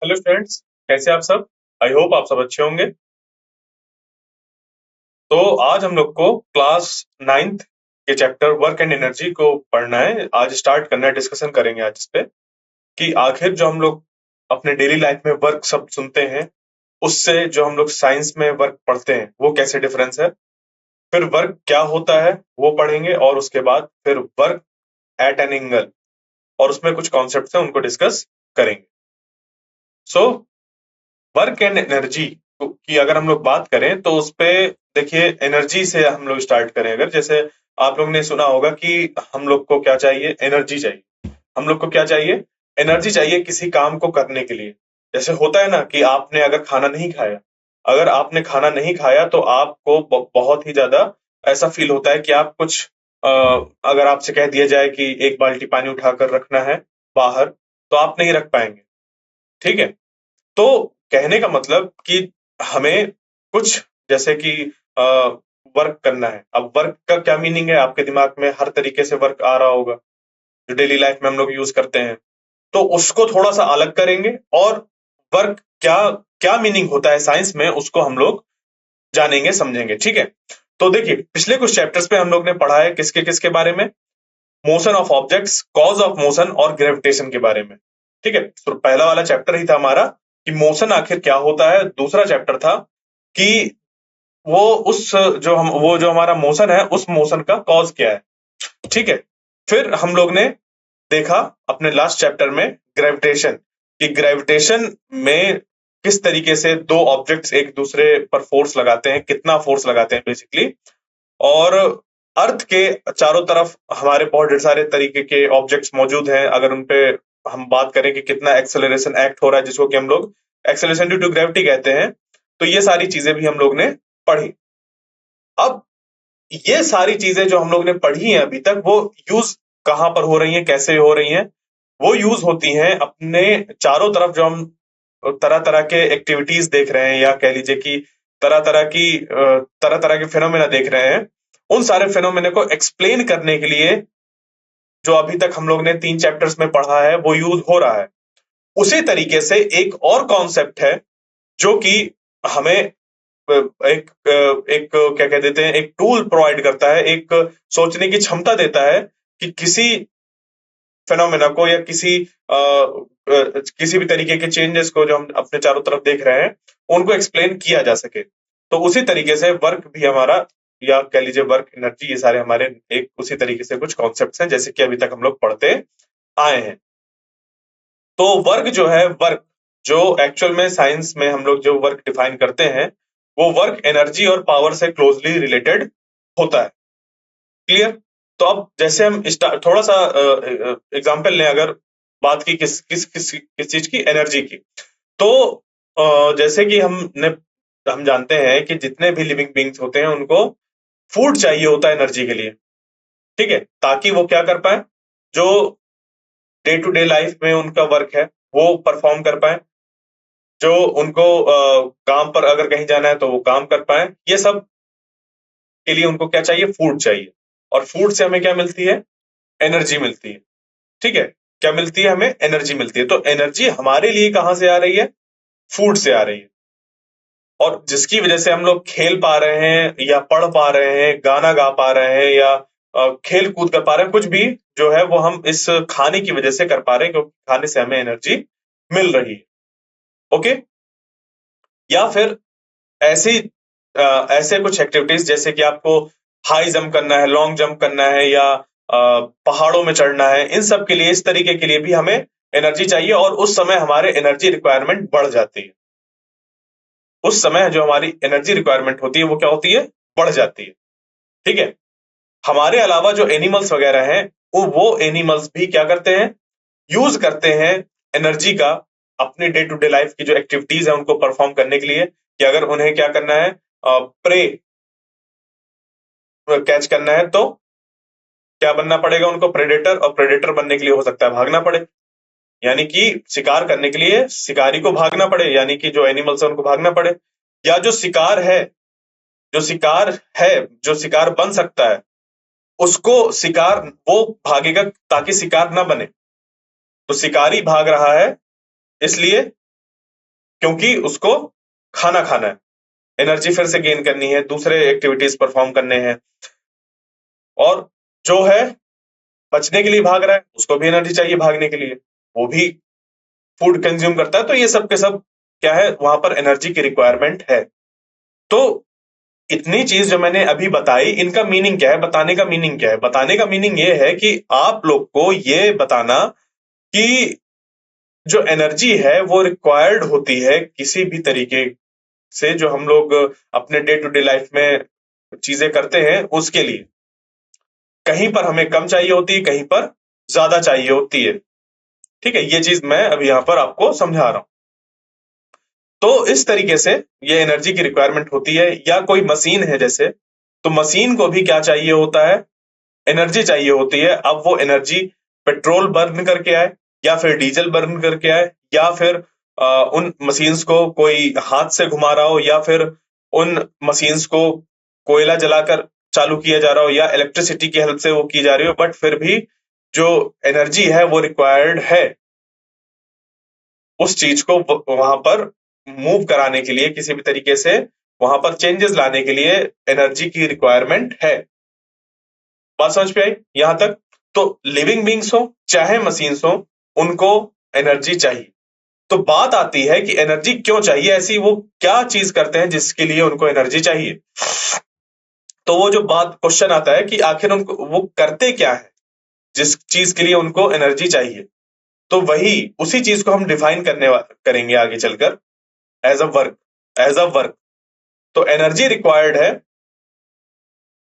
Hello students, कैसे आप सब। आई होप आप सब अच्छे होंगे। तो आज हम लोग को क्लास 9th के चैप्टर वर्क एंड एनर्जी को पढ़ना है। आज स्टार्ट करना है, डिस्कशन करेंगे आज इस पे कि आखिर जो हम लोग अपने डेली लाइफ में वर्क शब्द सुनते हैं, उससे जो हम लोग साइंस में वर्क पढ़ते हैं वो कैसे डिफरेंस है। फिर वर्क क्या होता है वो पढ़ेंगे, और उसके बाद फिर वर्क एट एन एंगल और उसमें कुछ कॉन्सेप्ट्स हैं उनको डिस्कस करेंगे। सो वर्क एंड एनर्जी की अगर हम लोग बात करें तो उस पे देखिए, एनर्जी से हम लोग स्टार्ट करें। अगर जैसे आप लोग ने सुना होगा कि हम लोग को क्या चाहिए, एनर्जी चाहिए। हम लोग को क्या चाहिए, एनर्जी चाहिए किसी काम को करने के लिए। जैसे होता है ना कि आपने अगर खाना नहीं खाया, अगर आपने खाना नहीं खाया तो आपको बहुत ही ज्यादा ऐसा फील होता है कि आप कुछ अगर आपसे कह दिया जाए कि एक बाल्टी पानी उठाकर रखना है बाहर, तो आप नहीं रख पाएंगे। ठीक है। तो कहने का मतलब कि हमें कुछ जैसे कि वर्क करना है। अब वर्क का क्या मीनिंग है, आपके दिमाग में हर तरीके से वर्क आ रहा होगा जो डेली लाइफ में हम लोग यूज करते हैं। तो उसको थोड़ा सा अलग करेंगे, और वर्क क्या क्या मीनिंग होता है साइंस में उसको हम लोग जानेंगे, समझेंगे। ठीक है। तो देखिए, पिछले कुछ चैप्टर्स पे हम लोग ने पढ़ा है किसके किसके बारे में, motion of objects, cause of motion और ग्रेविटेशन के बारे में। ठीक है। तो पहला वाला चैप्टर ही था हमारा कि मोशन आखिर क्या होता है। दूसरा चैप्टर था कि वो उस जो हम वो जो हमारा मोशन है उस मोशन का कॉज क्या है। ठीक है। फिर हम लोग ने देखा अपने लास्ट चैप्टर में ग्रेविटेशन, कि ग्रेविटेशन में किस तरीके से दो ऑब्जेक्ट्स एक दूसरे पर फोर्स लगाते हैं, कितना फोर्स लगाते हैं बेसिकली। और अर्थ के चारों तरफ हमारे बहुत ढेर सारे तरीके के ऑब्जेक्ट्स मौजूद हैं। अगर उन पे हम बात करें कि कितना एक्सेलरेशन एक्ट हो रहा है, जिसको कि हम लोग एक्सेलरेशन ड्यू टू ग्रेविटी कहते हैं, तो ये सारी चीजें भी हम लोग ने पढ़ी। अब ये सारी चीजें जो हम लोग ने पढ़ी हैं अभी तक, वो यूज कहाँ पर हो रही हैं, कैसे हो रही हैं। वो यूज होती हैं अपने चारों तरफ, जो हम तरह तरह के एक्टिविटीज देख रहे हैं, या कह लीजिए कि तरह तरह के फिनोमेना देख रहे हैं। उन सारे फिनोमेना को एक्सप्लेन करने के लिए जो अभी तक हम लोग ने 3 चैप्टर्स में पढ़ा है वो यूज हो रहा है। उसी तरीके से एक और कॉन्सेप्ट है जो कि हमें एक एक क्या कह देते हैं, एक टूल प्रोवाइड करता है, एक सोचने की क्षमता देता है कि किसी फेनोमेना को या किसी भी तरीके के चेंजेस को जो हम अपने चारों तरफ देख रहे हैं उनको एक्सप्लेन किया जा सके। तो उसी तरीके से वर्क भी हमारा, या कह लीजिए वर्क, एनर्जी, ये सारे हमारे एक उसी तरीके से कुछ कॉन्सेप्ट्स हैं जैसे कि अभी तक हम लोग पढ़ते आए हैं। तो वर्क जो है, वर्क जो एक्चुअल में साइंस में हम लोग जो वर्क डिफाइन करते हैं, वो वर्क एनर्जी और पावर से क्लोजली रिलेटेड होता है। क्लियर। तो अब जैसे हम थोड़ा सा एग्जांपल लें, अगर बात की किस चीज की, एनर्जी की। तो जैसे कि हम जानते हैं कि जितने भी लिविंग बींग्स होते हैं उनको फूड चाहिए होता है एनर्जी के लिए। ठीक है। ताकि वो क्या कर पाए, जो डे टू डे लाइफ में उनका वर्क है वो परफॉर्म कर पाए, जो उनको काम पर अगर कहीं जाना है तो वो काम कर पाए। ये सब के लिए उनको क्या चाहिए, फूड चाहिए। और फूड से हमें क्या मिलती है, एनर्जी मिलती है। ठीक है। क्या मिलती है, हमें एनर्जी मिलती है। तो एनर्जी हमारे लिए कहां से आ रही है, फूड से आ रही है। और जिसकी वजह से हम लोग खेल पा रहे हैं, या पढ़ पा रहे हैं, गाना गा पा रहे हैं, या खेल कूद कर पा रहे हैं, कुछ भी जो है वो हम इस खाने की वजह से कर पा रहे हैं, क्योंकि खाने से हमें एनर्जी मिल रही है। ओके। या फिर ऐसी ऐसे कुछ एक्टिविटीज जैसे कि आपको हाई जंप करना है, लॉन्ग जंप करना है, या पहाड़ों में चढ़ना है, इन सब के लिए, इस तरीके के लिए भी हमें एनर्जी चाहिए। और उस समय हमारे एनर्जी रिक्वायरमेंट बढ़ जाती है। उस समय जो हमारी एनर्जी रिक्वायरमेंट होती है वो क्या होती है, बढ़ जाती है। ठीक है। हमारे अलावा जो एनिमल्स वगैरह हैं, वो एनिमल्स भी क्या करते हैं, यूज करते हैं एनर्जी का अपने डे टू डे लाइफ की जो एक्टिविटीज है उनको परफॉर्म करने के लिए। कि अगर उन्हें क्या करना है, प्रे कैच करना है, तो क्या बनना पड़ेगा उनको, प्रेडेटर। और प्रेडेटर बनने के लिए हो सकता है भागना पड़े, यानी कि शिकार करने के लिए शिकारी को भागना पड़े, यानी कि जो एनिमल्स है उनको भागना पड़े। या जो शिकार है, जो शिकार है, जो शिकार बन सकता है, उसको शिकार वो भागेगा ताकि शिकार ना बने। तो शिकारी भाग रहा है, इसलिए क्योंकि उसको खाना खाना है, एनर्जी फिर से गेन करनी है, दूसरे एक्टिविटीज परफॉर्म करने हैं। और जो है बचने के लिए भाग रहा है, उसको भी एनर्जी चाहिए भागने के लिए, वो भी फूड कंज्यूम करता है। तो ये सब के सब क्या है, वहां पर एनर्जी की रिक्वायरमेंट है। तो इतनी चीज जो मैंने अभी बताई, इनका मीनिंग क्या है, बताने का मीनिंग क्या है? बताने का मीनिंग ये है कि आप लोग को ये बताना कि जो एनर्जी है वो रिक्वायर्ड होती है किसी भी तरीके से, जो हम लोग अपने डे टू डे लाइफ में चीजें करते हैं उसके लिए। कहीं पर हमें कम चाहिए होती है, कहीं पर ज्यादा चाहिए होती है। ठीक है, ये चीज मैं अभी यहां पर आपको समझा रहा हूं। तो इस तरीके से ये एनर्जी की रिक्वायरमेंट होती है। या कोई मशीन है जैसे, तो मशीन को भी क्या चाहिए होता है, एनर्जी चाहिए होती है। अब वो एनर्जी पेट्रोल बर्न करके आए, या फिर डीजल बर्न करके आए, या फिर उन मशीन्स को कोई हाथ से घुमा रहा हो, या फिर उन मशीन्स को कोयला जलाकर चालू किया जा रहा हो, या इलेक्ट्रिसिटी की हेल्प से वो की जा रही हो, बट फिर भी जो एनर्जी है वो रिक्वायर्ड है उस चीज को वहां पर मूव कराने के लिए, किसी भी तरीके से वहां पर चेंजेस लाने के लिए एनर्जी की रिक्वायरमेंट है। बात समझ पे आई यहां तक? तो लिविंग बींग्स हो चाहे मशीन्स हो, उनको एनर्जी चाहिए। तो बात आती है कि एनर्जी क्यों चाहिए, ऐसी वो क्या चीज करते हैं जिसके लिए उनको एनर्जी चाहिए। तो वो जो बात क्वेश्चन आता है कि आखिर उनको वो करते क्या है जिस चीज के लिए उनको एनर्जी चाहिए। तो वही उसी चीज को हम डिफाइन करेंगे आगे चलकर as a work. As a work तो एनर्जी रिक्वायर्ड है,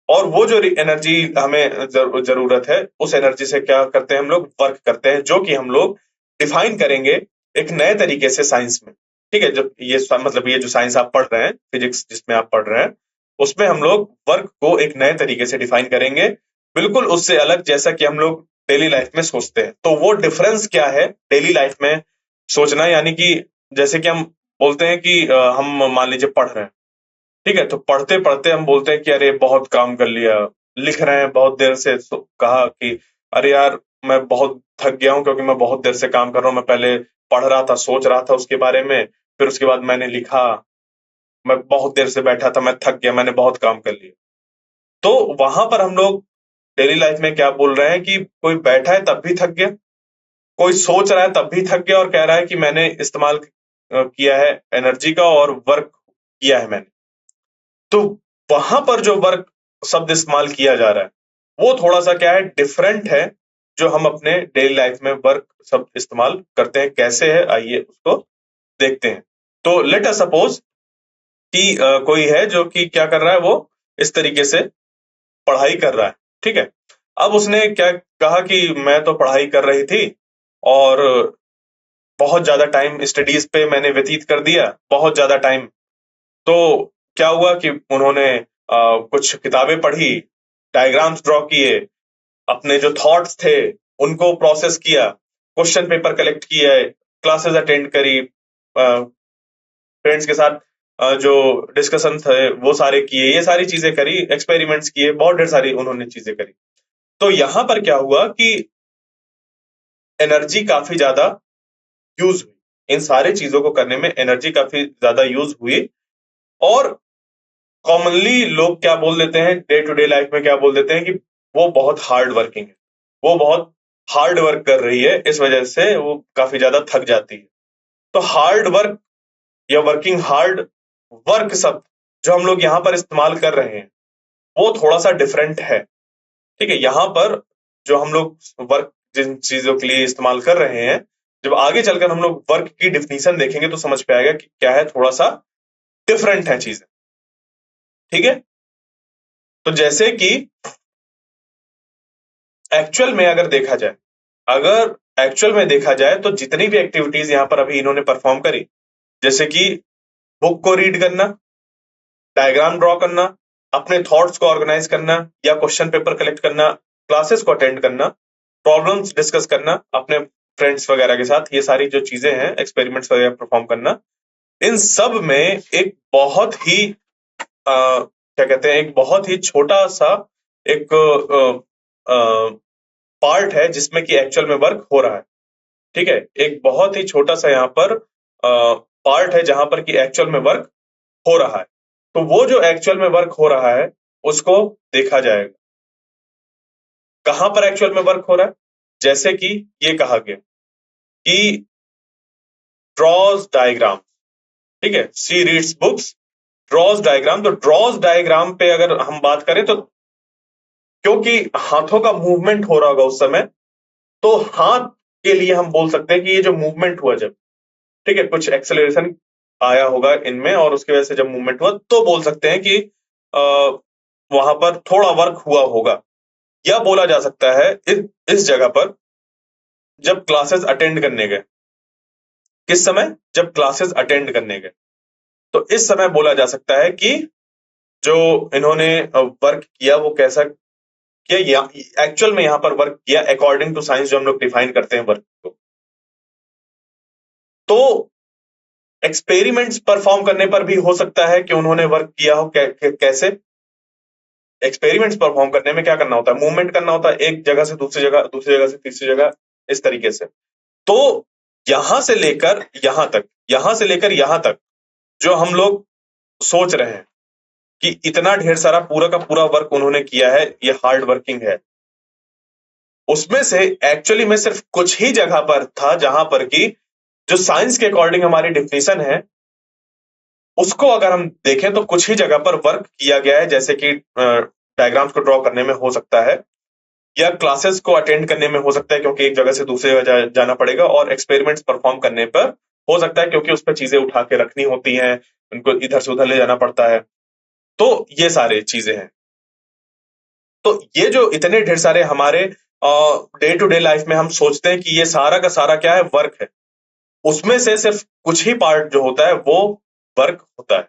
और वो जो एनर्जी हमें जरूरत है, उस एनर्जी से क्या करते हैं हम लोग, वर्क करते हैं, जो कि हम लोग डिफाइन करेंगे एक नए तरीके से साइंस में। ठीक है, जब ये मतलब ये जो साइंस आप पढ़ रहे हैं, फिजिक्स जिसमें आप पढ़ रहे हैं, उसमें हम लोग वर्क को एक नए तरीके से डिफाइन करेंगे, बिल्कुल उससे अलग, जैसा कि हम लोग डेली लाइफ में सोचते हैं। तो वो डिफरेंस क्या है डेली लाइफ में सोचना, यानी कि जैसे कि हम बोलते हैं कि हम मान लीजिए पढ़ रहे हैं। ठीक है, तो पढ़ते पढ़ते हम बोलते हैं कि अरे बहुत काम कर लिया। लिख रहे हैं बहुत देर से, कहा कि अरे यार मैं बहुत थक गया हूं, क्योंकि मैं बहुत देर से काम कर रहा हूं। मैं पहले पढ़ रहा था, सोच रहा था उसके बारे में, फिर उसके बाद मैंने लिखा। मैं बहुत देर से बैठा था, मैं थक गया, मैंने बहुत काम कर लिया। तो वहां पर हम लोग डेली लाइफ में क्या बोल रहे हैं कि कोई बैठा है तब भी थक गया, कोई सोच रहा है तब भी थक गया, और कह रहा है कि मैंने इस्तेमाल किया है एनर्जी का और वर्क किया है मैंने। तो वहां पर जो वर्क शब्द इस्तेमाल किया जा रहा है, वो थोड़ा सा क्या है, डिफरेंट है। जो हम अपने डेली लाइफ में वर्क शब्द इस्तेमाल करते हैं, कैसे है आइए उसको देखते हैं। तो लेट अस सपोज कि कोई है जो कि क्या कर रहा है, वो इस तरीके से पढ़ाई कर रहा है। ठीक है, अब उसने क्या कहा कि मैं तो पढ़ाई कर रही थी, और बहुत ज्यादा टाइम स्टडीज पे मैंने व्यतीत कर दिया, बहुत ज्यादा टाइम। तो क्या हुआ कि उन्होंने कुछ किताबें पढ़ी, डायग्राम्स ड्रॉ किए, अपने जो थॉट्स थे उनको प्रोसेस किया, क्वेश्चन पेपर कलेक्ट किया, क्लासेस अटेंड करी, फ्रेंड्स के साथ जो डिस्कशन थे वो सारे किए, ये सारी चीजें करी, एक्सपेरिमेंट्स किए, बहुत ढेर सारी उन्होंने चीजें करी। तो यहां पर क्या हुआ कि एनर्जी काफी ज्यादा यूज हुई, इन सारी चीजों को करने में एनर्जी काफी ज्यादा यूज हुई। और कॉमनली लोग क्या बोल देते हैं, डे टू डे लाइफ में क्या बोल देते हैं कि वो बहुत हार्ड वर्किंग है, वो बहुत हार्ड वर्क कर रही है, इस वजह से वो काफी ज्यादा थक जाती है। तो हार्ड वर्क या वर्किंग हार्ड, वर्क शब्द जो हम लोग यहाँ पर इस्तेमाल कर रहे हैं वो थोड़ा सा डिफरेंट है। ठीक है, यहाँ पर जो हम लोग वर्क जिन चीजों के लिए इस्तेमाल कर रहे हैं, जब आगे चलकर हम लोग वर्क की डिफिनीशन देखेंगे तो समझ पे आएगा कि क्या है, थोड़ा सा डिफरेंट है चीजें। ठीक है, तो जैसे कि एक्चुअल में अगर देखा जाए, अगर एक्चुअल में देखा जाए तो जितनी भी एक्टिविटीज यहाँ पर अभी इन्होंने परफॉर्म करी, जैसे कि बुक को रीड करना, डायग्राम ड्रॉ करना, अपने थॉट्स को ऑर्गेनाइज करना, या क्वेश्चन पेपर कलेक्ट करना, क्लासेस को अटेंड करना, प्रॉब्लम्स डिस्कस करना अपने फ्रेंड्स वगैरह के साथ, ये सारी जो चीजें हैं, एक्सपेरिमेंट्स वगैरह परफॉर्म करना, इन सब में एक बहुत ही क्या कहते हैं, एक बहुत ही छोटा सा एक पार्ट है जिसमें कि एक्चुअल में वर्क हो रहा है। ठीक है, एक बहुत ही छोटा सा यहाँ पर पार्ट है जहां पर कि एक्चुअल में वर्क हो रहा है। तो वो जो एक्चुअल में वर्क हो रहा है उसको देखा जाएगा। कहां पर एक्चुअल में वर्क हो रहा है? जैसे कि ये कहा गया कि ड्रॉज डायग्राम, ठीक है, सी रीड्स बुक्स, ड्रॉज डायग्राम। तो ड्रॉज डायग्राम पे अगर हम बात करें तो क्योंकि हाथों का मूवमेंट हो रहा होगा उस समय, तो हाथ के लिए हम बोल सकते हैं कि ये जो मूवमेंट हुआ जब, ठीक है, कुछ एक्सेलरेशन आया होगा इनमें और उसकी वजह से जब मूवमेंट हुआ तो बोल सकते हैं कि वहां पर थोड़ा वर्क हुआ होगा। या बोला जा सकता है इस जगह पर जब क्लासेस अटेंड करने गए, किस समय? जब क्लासेस अटेंड करने गए, तो इस समय बोला जा सकता है कि जो इन्होंने वर्क किया वो कैसा किया, एक्चुअल में यहां पर वर्क किया अकॉर्डिंग टू साइंस जो हम लोग डिफाइन करते हैं वर्क को। तो एक्सपेरिमेंट्स परफॉर्म करने पर भी हो सकता है कि उन्होंने वर्क किया हो। कैसे? एक्सपेरिमेंट्स परफॉर्म करने में क्या करना होता है? मूवमेंट करना होता है, एक जगह से दूसरी जगह, दूसरी जगह से तीसरी जगह, इस तरीके से। तो यहां से लेकर यहां तक, यहां से लेकर यहां तक जो हम लोग सोच रहे हैं कि इतना ढेर सारा पूरा का पूरा वर्क उन्होंने किया है, ये हार्ड वर्किंग है, उसमें से एक्चुअली में सिर्फ कुछ ही जगह पर था जहां पर कि जो साइंस के अकॉर्डिंग हमारी डिफिनीशन है उसको अगर हम देखें तो कुछ ही जगह पर वर्क किया गया है, जैसे कि डायग्राम्स को ड्रॉ करने में हो सकता है, या क्लासेस को अटेंड करने में हो सकता है क्योंकि एक जगह से दूसरी जगह जाना पड़ेगा, और एक्सपेरिमेंट्स परफॉर्म करने पर हो सकता है क्योंकि उस पर चीजें उठा के रखनी होती हैं, उनको इधर से उधर ले जाना पड़ता है। तो ये सारे चीजें हैं। तो ये जो इतने ढेर सारे हमारे डे टू डे लाइफ में हम सोचते हैं कि ये सारा का सारा क्या है? वर्क है। उसमें से सिर्फ कुछ ही पार्ट जो होता है वो वर्क होता है।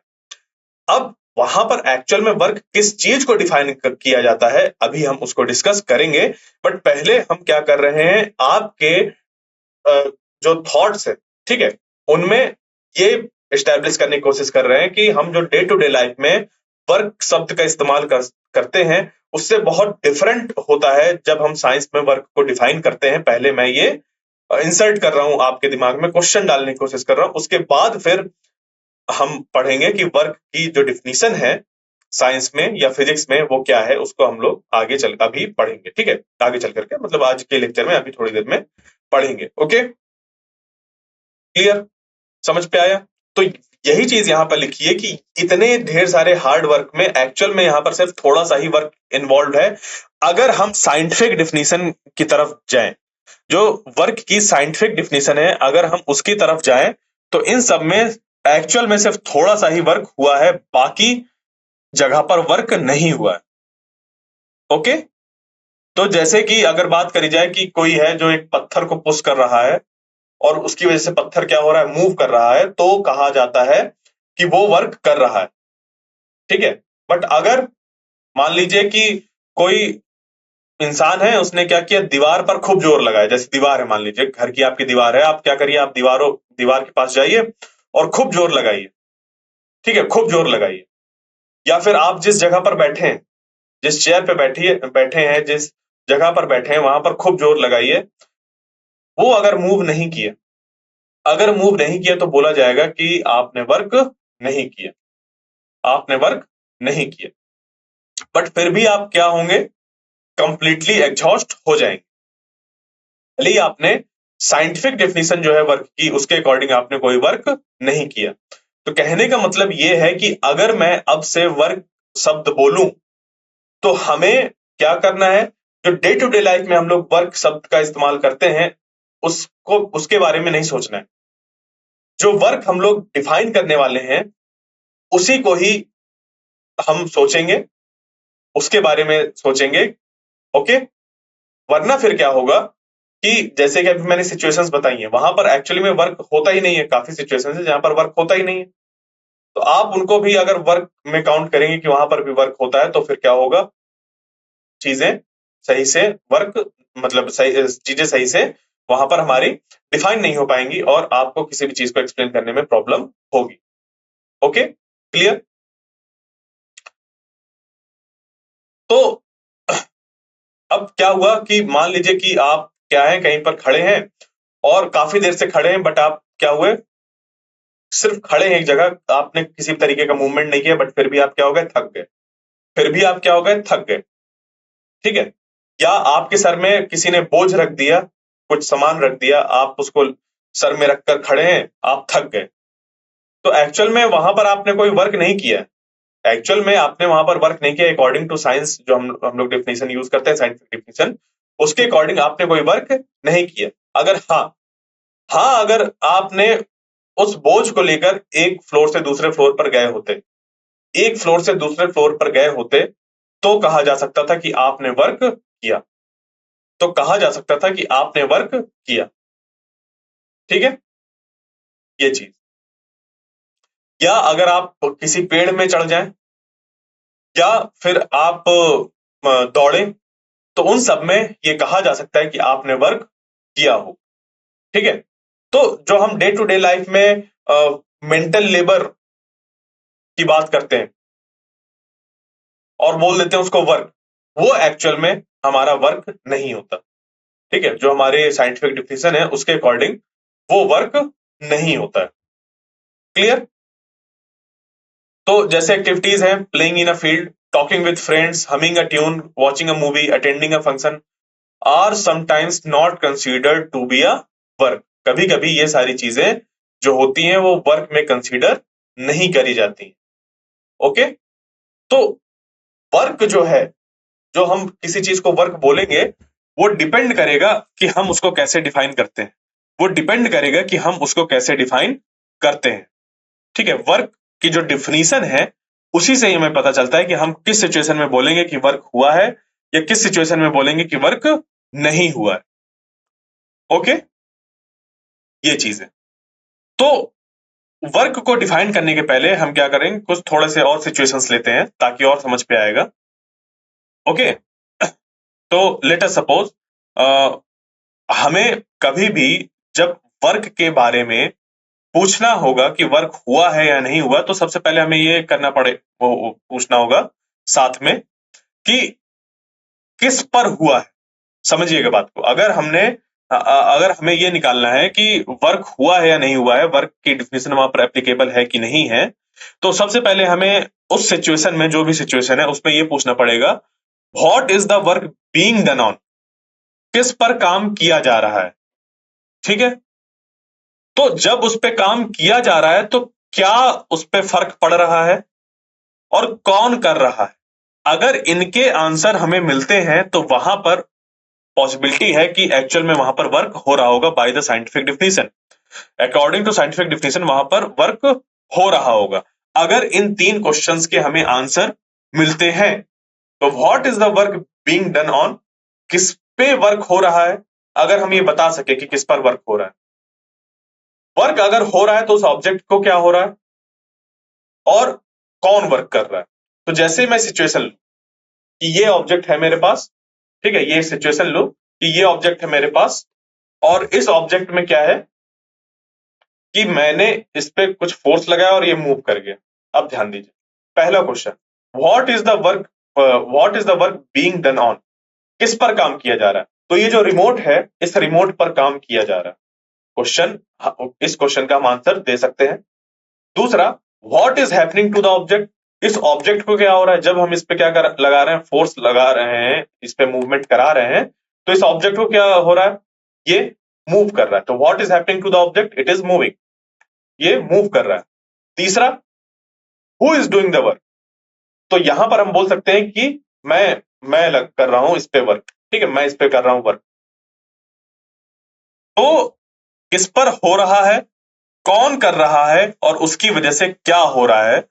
अब वहां पर एक्चुअल में वर्क किस चीज को डिफाइन किया जाता है अभी हम उसको डिस्कस करेंगे। बट पहले हम क्या कर रहे हैं, आपके जो थॉट्स है, ठीक है, उनमें ये एस्टेब्लिश करने की कोशिश कर रहे हैं कि हम जो डे टू डे लाइफ में वर्क शब्द का इस्तेमाल करते हैं उससे बहुत डिफरेंट होता है जब हम साइंस में वर्क को डिफाइन करते हैं। पहले मैं ये इंसर्ट कर रहा हूं आपके दिमाग में, क्वेश्चन डालने की कोशिश कर रहा हूं, उसके बाद फिर हम पढ़ेंगे कि वर्क की जो डिफिनीशन है साइंस में या फिजिक्स में वो क्या है, उसको हम लोग आगे चल अभी पढ़ेंगे, ठीक है, आगे चल करके, मतलब आज के लेक्चर में अभी थोड़ी देर में पढ़ेंगे। Okay, clear? समझ पे आया? तो यही चीज यहां पर लिखी है कि इतने ढेर सारे हार्ड वर्क में एक्चुअल में यहां पर सिर्फ थोड़ा सा ही वर्क इन्वॉल्व है। अगर हम साइंटिफिक डिफिनीशन की तरफ जाएं, जो वर्क की साइंटिफिक डिफिनीशन है, अगर हम उसकी तरफ जाएं तो इन सब में एक्चुअल में सिर्फ थोड़ा सा ही वर्क हुआ है, बाकी जगह पर वर्क नहीं हुआ है। ओके, तो जैसे कि अगर बात करी जाए कि कोई है जो एक पत्थर को पुश कर रहा है और उसकी वजह से पत्थर क्या हो रहा है? मूव कर रहा है, तो कहा जाता है कि वो वर्क कर रहा है, ठीक है। बट अगर मान लीजिए कि कोई इंसान है, उसने क्या किया, दीवार पर खूब जोर लगाया, जैसे दीवार है, मान लीजिए घर की आपकी दीवार है, आप क्या करिए, आप दीवार के पास जाइए और खूब जोर लगाइए, ठीक है, खूब जोर लगाइए। या फिर आप जिस जगह पर बैठे हैं, जिस चेयर पे बैठे हैं, जिस जगह पर बैठे हैं वहां पर खूब जोर लगाइए। वो अगर मूव नहीं किया, अगर मूव नहीं किया तो बोला जाएगा कि आपने वर्क नहीं किया, आपने वर्क नहीं किया। बट फिर भी आप क्या होंगे? कंप्लीटली एग्जॉस्ट हो जाएंगे। भले ही आपने साइंटिफिक डेफिनेशन जो है वर्क की उसके अकॉर्डिंग आपने कोई वर्क नहीं किया। तो कहने का मतलब यह है कि अगर मैं अब से वर्क शब्द बोलूं तो हमें क्या करना है? जो डे टू डे लाइफ में हम लोग वर्क शब्द का इस्तेमाल करते हैं उसको, उसके बारे में नहीं सोचना है। जो वर्क हम लोग डिफाइन करने वाले हैं उसी को ही हम सोचेंगे, उसके बारे में सोचेंगे। ओके, वरना फिर क्या होगा कि जैसे कि अभी मैंने सिचुएशंस बताई हैं, वहां पर एक्चुअली में वर्क होता ही नहीं है। काफी सिचुएशंस है जहां पर वर्क होता ही नहीं है, तो आप उनको भी अगर वर्क में काउंट करेंगे कि वहां पर भी वर्क होता है, तो फिर क्या होगा? चीजें सही से वर्क, मतलब सही चीजें सही से वहां पर हमारी डिफाइन नहीं हो पाएंगी और आपको किसी भी चीज को एक्सप्लेन करने में प्रॉब्लम होगी। Okay, clear? तो अब क्या हुआ कि मान लीजिए कि आप क्या है, कहीं पर खड़े हैं और काफी देर से खड़े हैं, बट आप क्या हुए, सिर्फ खड़े हैं एक जगह, आपने किसी भी तरीके का मूवमेंट नहीं किया, बट फिर भी आप क्या हो गए, थक गए। फिर भी आप क्या हो गए, थक गए। ठीक है। या आपके सर में किसी ने बोझ रख दिया, कुछ सामान रख दिया, आप उसको सर में रखकर खड़े हैं, आप थक गए। तो एक्चुअल में वहां पर आपने कोई वर्क नहीं किया। एक्चुअल में आपने वहां पर वर्क नहीं किया अकॉर्डिंग टू साइंस, जो हम लोग डेफिनेशन यूज करते हैं, साइंटिफिक डेफिनेशन, उसके अकॉर्डिंग आपने कोई वर्क नहीं किया। अगर अगर आपने उस बोझ को लेकर एक फ्लोर से दूसरे फ्लोर पर गए होते, एक फ्लोर से दूसरे फ्लोर पर गए होते, तो कहा जा सकता था कि आपने वर्क किया। तो कहा जा सकता था कि आपने वर्क किया। ठीक है, ये चीज। या अगर आप किसी पेड़ में चढ़ जाएं, या फिर आप दौड़े, तो उन सब में ये कहा जा सकता है कि आपने वर्क किया हो। ठीक है। तो जो हम डे टू डे लाइफ में मेंटल लेबर की बात करते हैं और बोल देते हैं उसको वर्क, वो एक्चुअल में हमारा वर्क नहीं होता। ठीक है, जो हमारे साइंटिफिक डिफिनेशन है उसके अकॉर्डिंग वो वर्क नहीं होता है। क्लियर। तो जैसे एक्टिविटीज हैं, playing in a field, talking with friends, humming a tune, watching a movie, attending a function, are sometimes not considered to be a work. कभी कभी ये सारी चीजें जो होती हैं वो वर्क में कंसीडर नहीं करी जाती। ओके। तो वर्क जो है, जो हम किसी चीज को वर्क बोलेंगे, वो डिपेंड करेगा कि हम उसको कैसे डिफाइन करते हैं। वो डिपेंड करेगा कि हम उसको कैसे डिफाइन करते हैं। ठीक है। वर्क की जो डिफिनीशन है उसी से ही हमें पता चलता है कि हम किस सिचुएशन में बोलेंगे कि वर्क हुआ है, या किस सिचुएशन में बोलेंगे कि वर्क नहीं हुआ है। ओके, ये चीज है। तो वर्क को डिफाइन करने के पहले हम क्या करेंगे, कुछ थोड़े से और सिचुएशंस लेते हैं ताकि और समझ पे आएगा। ओके। तो लेट अस सपोज हमें कभी भी जब वर्क के बारे में पूछना होगा कि वर्क हुआ है या नहीं हुआ, तो सबसे पहले हमें ये करना पड़े, वो पूछना होगा साथ में कि किस पर हुआ है। समझिएगा बात को। अगर हमें ये निकालना है कि वर्क हुआ है या नहीं हुआ है, वर्क की डिफिनेशन वहां पर एप्लीकेबल है कि नहीं है, तो सबसे पहले हमें उस सिचुएशन में, जो भी सिचुएशन है उसमें ये पूछना पड़ेगा, what is the work being done on. किस पर काम किया जा रहा है। ठीक है। तो जब उस पर काम किया जा रहा है तो क्या उस पर फर्क पड़ रहा है और कौन कर रहा है। अगर इनके आंसर हमें मिलते हैं तो वहां पर पॉसिबिलिटी है कि एक्चुअल में वहां पर वर्क हो रहा होगा by the scientific definition. According to scientific definition वहां पर वर्क हो रहा होगा। अगर इन तीन क्वेश्चंस के हमें आंसर मिलते हैं, तो what is the work being done on, किस पे वर्क हो रहा है। अगर हम ये बता सके कि किस पर वर्क हो रहा है, वर्क अगर हो रहा है तो उस ऑब्जेक्ट को क्या हो रहा है और कौन वर्क कर रहा है। तो जैसे मैं सिचुएशन लू कि ये ऑब्जेक्ट है मेरे पास, ठीक है, ये सिचुएशन लो कि ये ऑब्जेक्ट है मेरे पास, और इस ऑब्जेक्ट में क्या है कि मैंने इस पे कुछ फोर्स लगाया और ये मूव कर गया। अब ध्यान दीजिए, पहला question, what is the work, what is the work being done on, किस पर काम किया जा रहा है। तो ये जो रिमोट है, इस रिमोट पर काम किया जा रहा है। क्वेश्चन, इस क्वेश्चन का हम आंसर दे सकते हैं। दूसरा, what is happening to the object, इस ऑब्जेक्ट को क्या हो रहा है जब हम इस पे लगा रहे हैं, फोर्स लगा रहे हैं, इस पे मूवमेंट करा रहे हैं, तो इस ऑब्जेक्ट को क्या हो रहा है, ये मूव कर रहा है। तो what is happening to the object, it is moving, ये मूव कर रहा है। तीसरा, who is doing the work, तो यहां पर हम बोल सकते हैं कि मैं कर रहा हूं इस पे वर्क। ठीक है, मैं इस पे कर रहा हूं वर्क। तो किस पर हो रहा है, कौन कर रहा है, और उसकी वजह से क्या हो रहा है,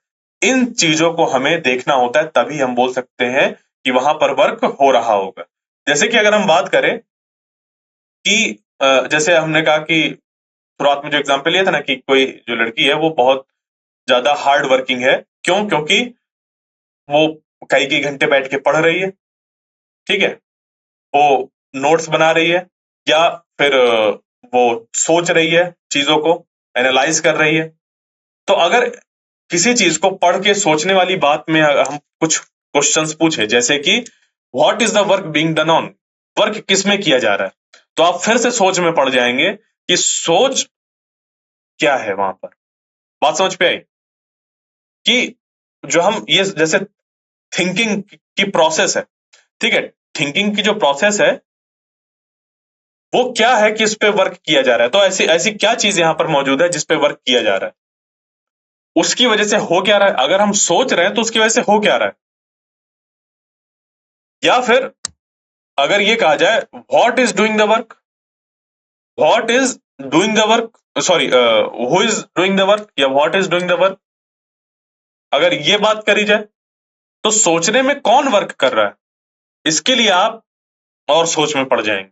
इन चीजों को हमें देखना होता है, तभी हम बोल सकते हैं कि वहां पर वर्क हो रहा होगा। जैसे कि अगर हम बात करें कि जैसे हमने कहा कि शुरुआत में जो एग्जांपल लिया था ना, कि कोई जो लड़की है वो बहुत ज्यादा हार्ड वर्किंग है। क्यों? क्योंकि वो कई कई घंटे बैठ के पढ़ रही है। ठीक है, वो नोट्स बना रही है, या फिर वो सोच रही है, चीजों को एनालाइज कर रही है। तो अगर किसी चीज को पढ़ के सोचने वाली बात में हम कुछ क्वेश्चंस पूछे, जैसे कि what is the work being done on, work किस में किया जा रहा है, तो आप फिर से सोच में पड़ जाएंगे कि सोच क्या है वहां पर। बात समझ पे आई कि जो हम ये जैसे थिंकिंग की प्रोसेस है, ठीक है, थिंकिंग की जो प्रोसेस है वो क्या है कि इस पे वर्क किया जा रहा है। तो ऐसी ऐसी क्या चीज यहां पर मौजूद है जिस पे वर्क किया जा रहा है, उसकी वजह से हो क्या रहा है। अगर हम सोच रहे हैं तो उसकी वजह से हो क्या रहा है, या फिर अगर ये कहा जाए what is doing the work, what is doing the work, sorry who is doing the work या what is doing the work, अगर ये बात करी जाए तो सोचने में कौन वर्क कर रहा है, इसके लिए आप और सोच में पड़ जाएंगे,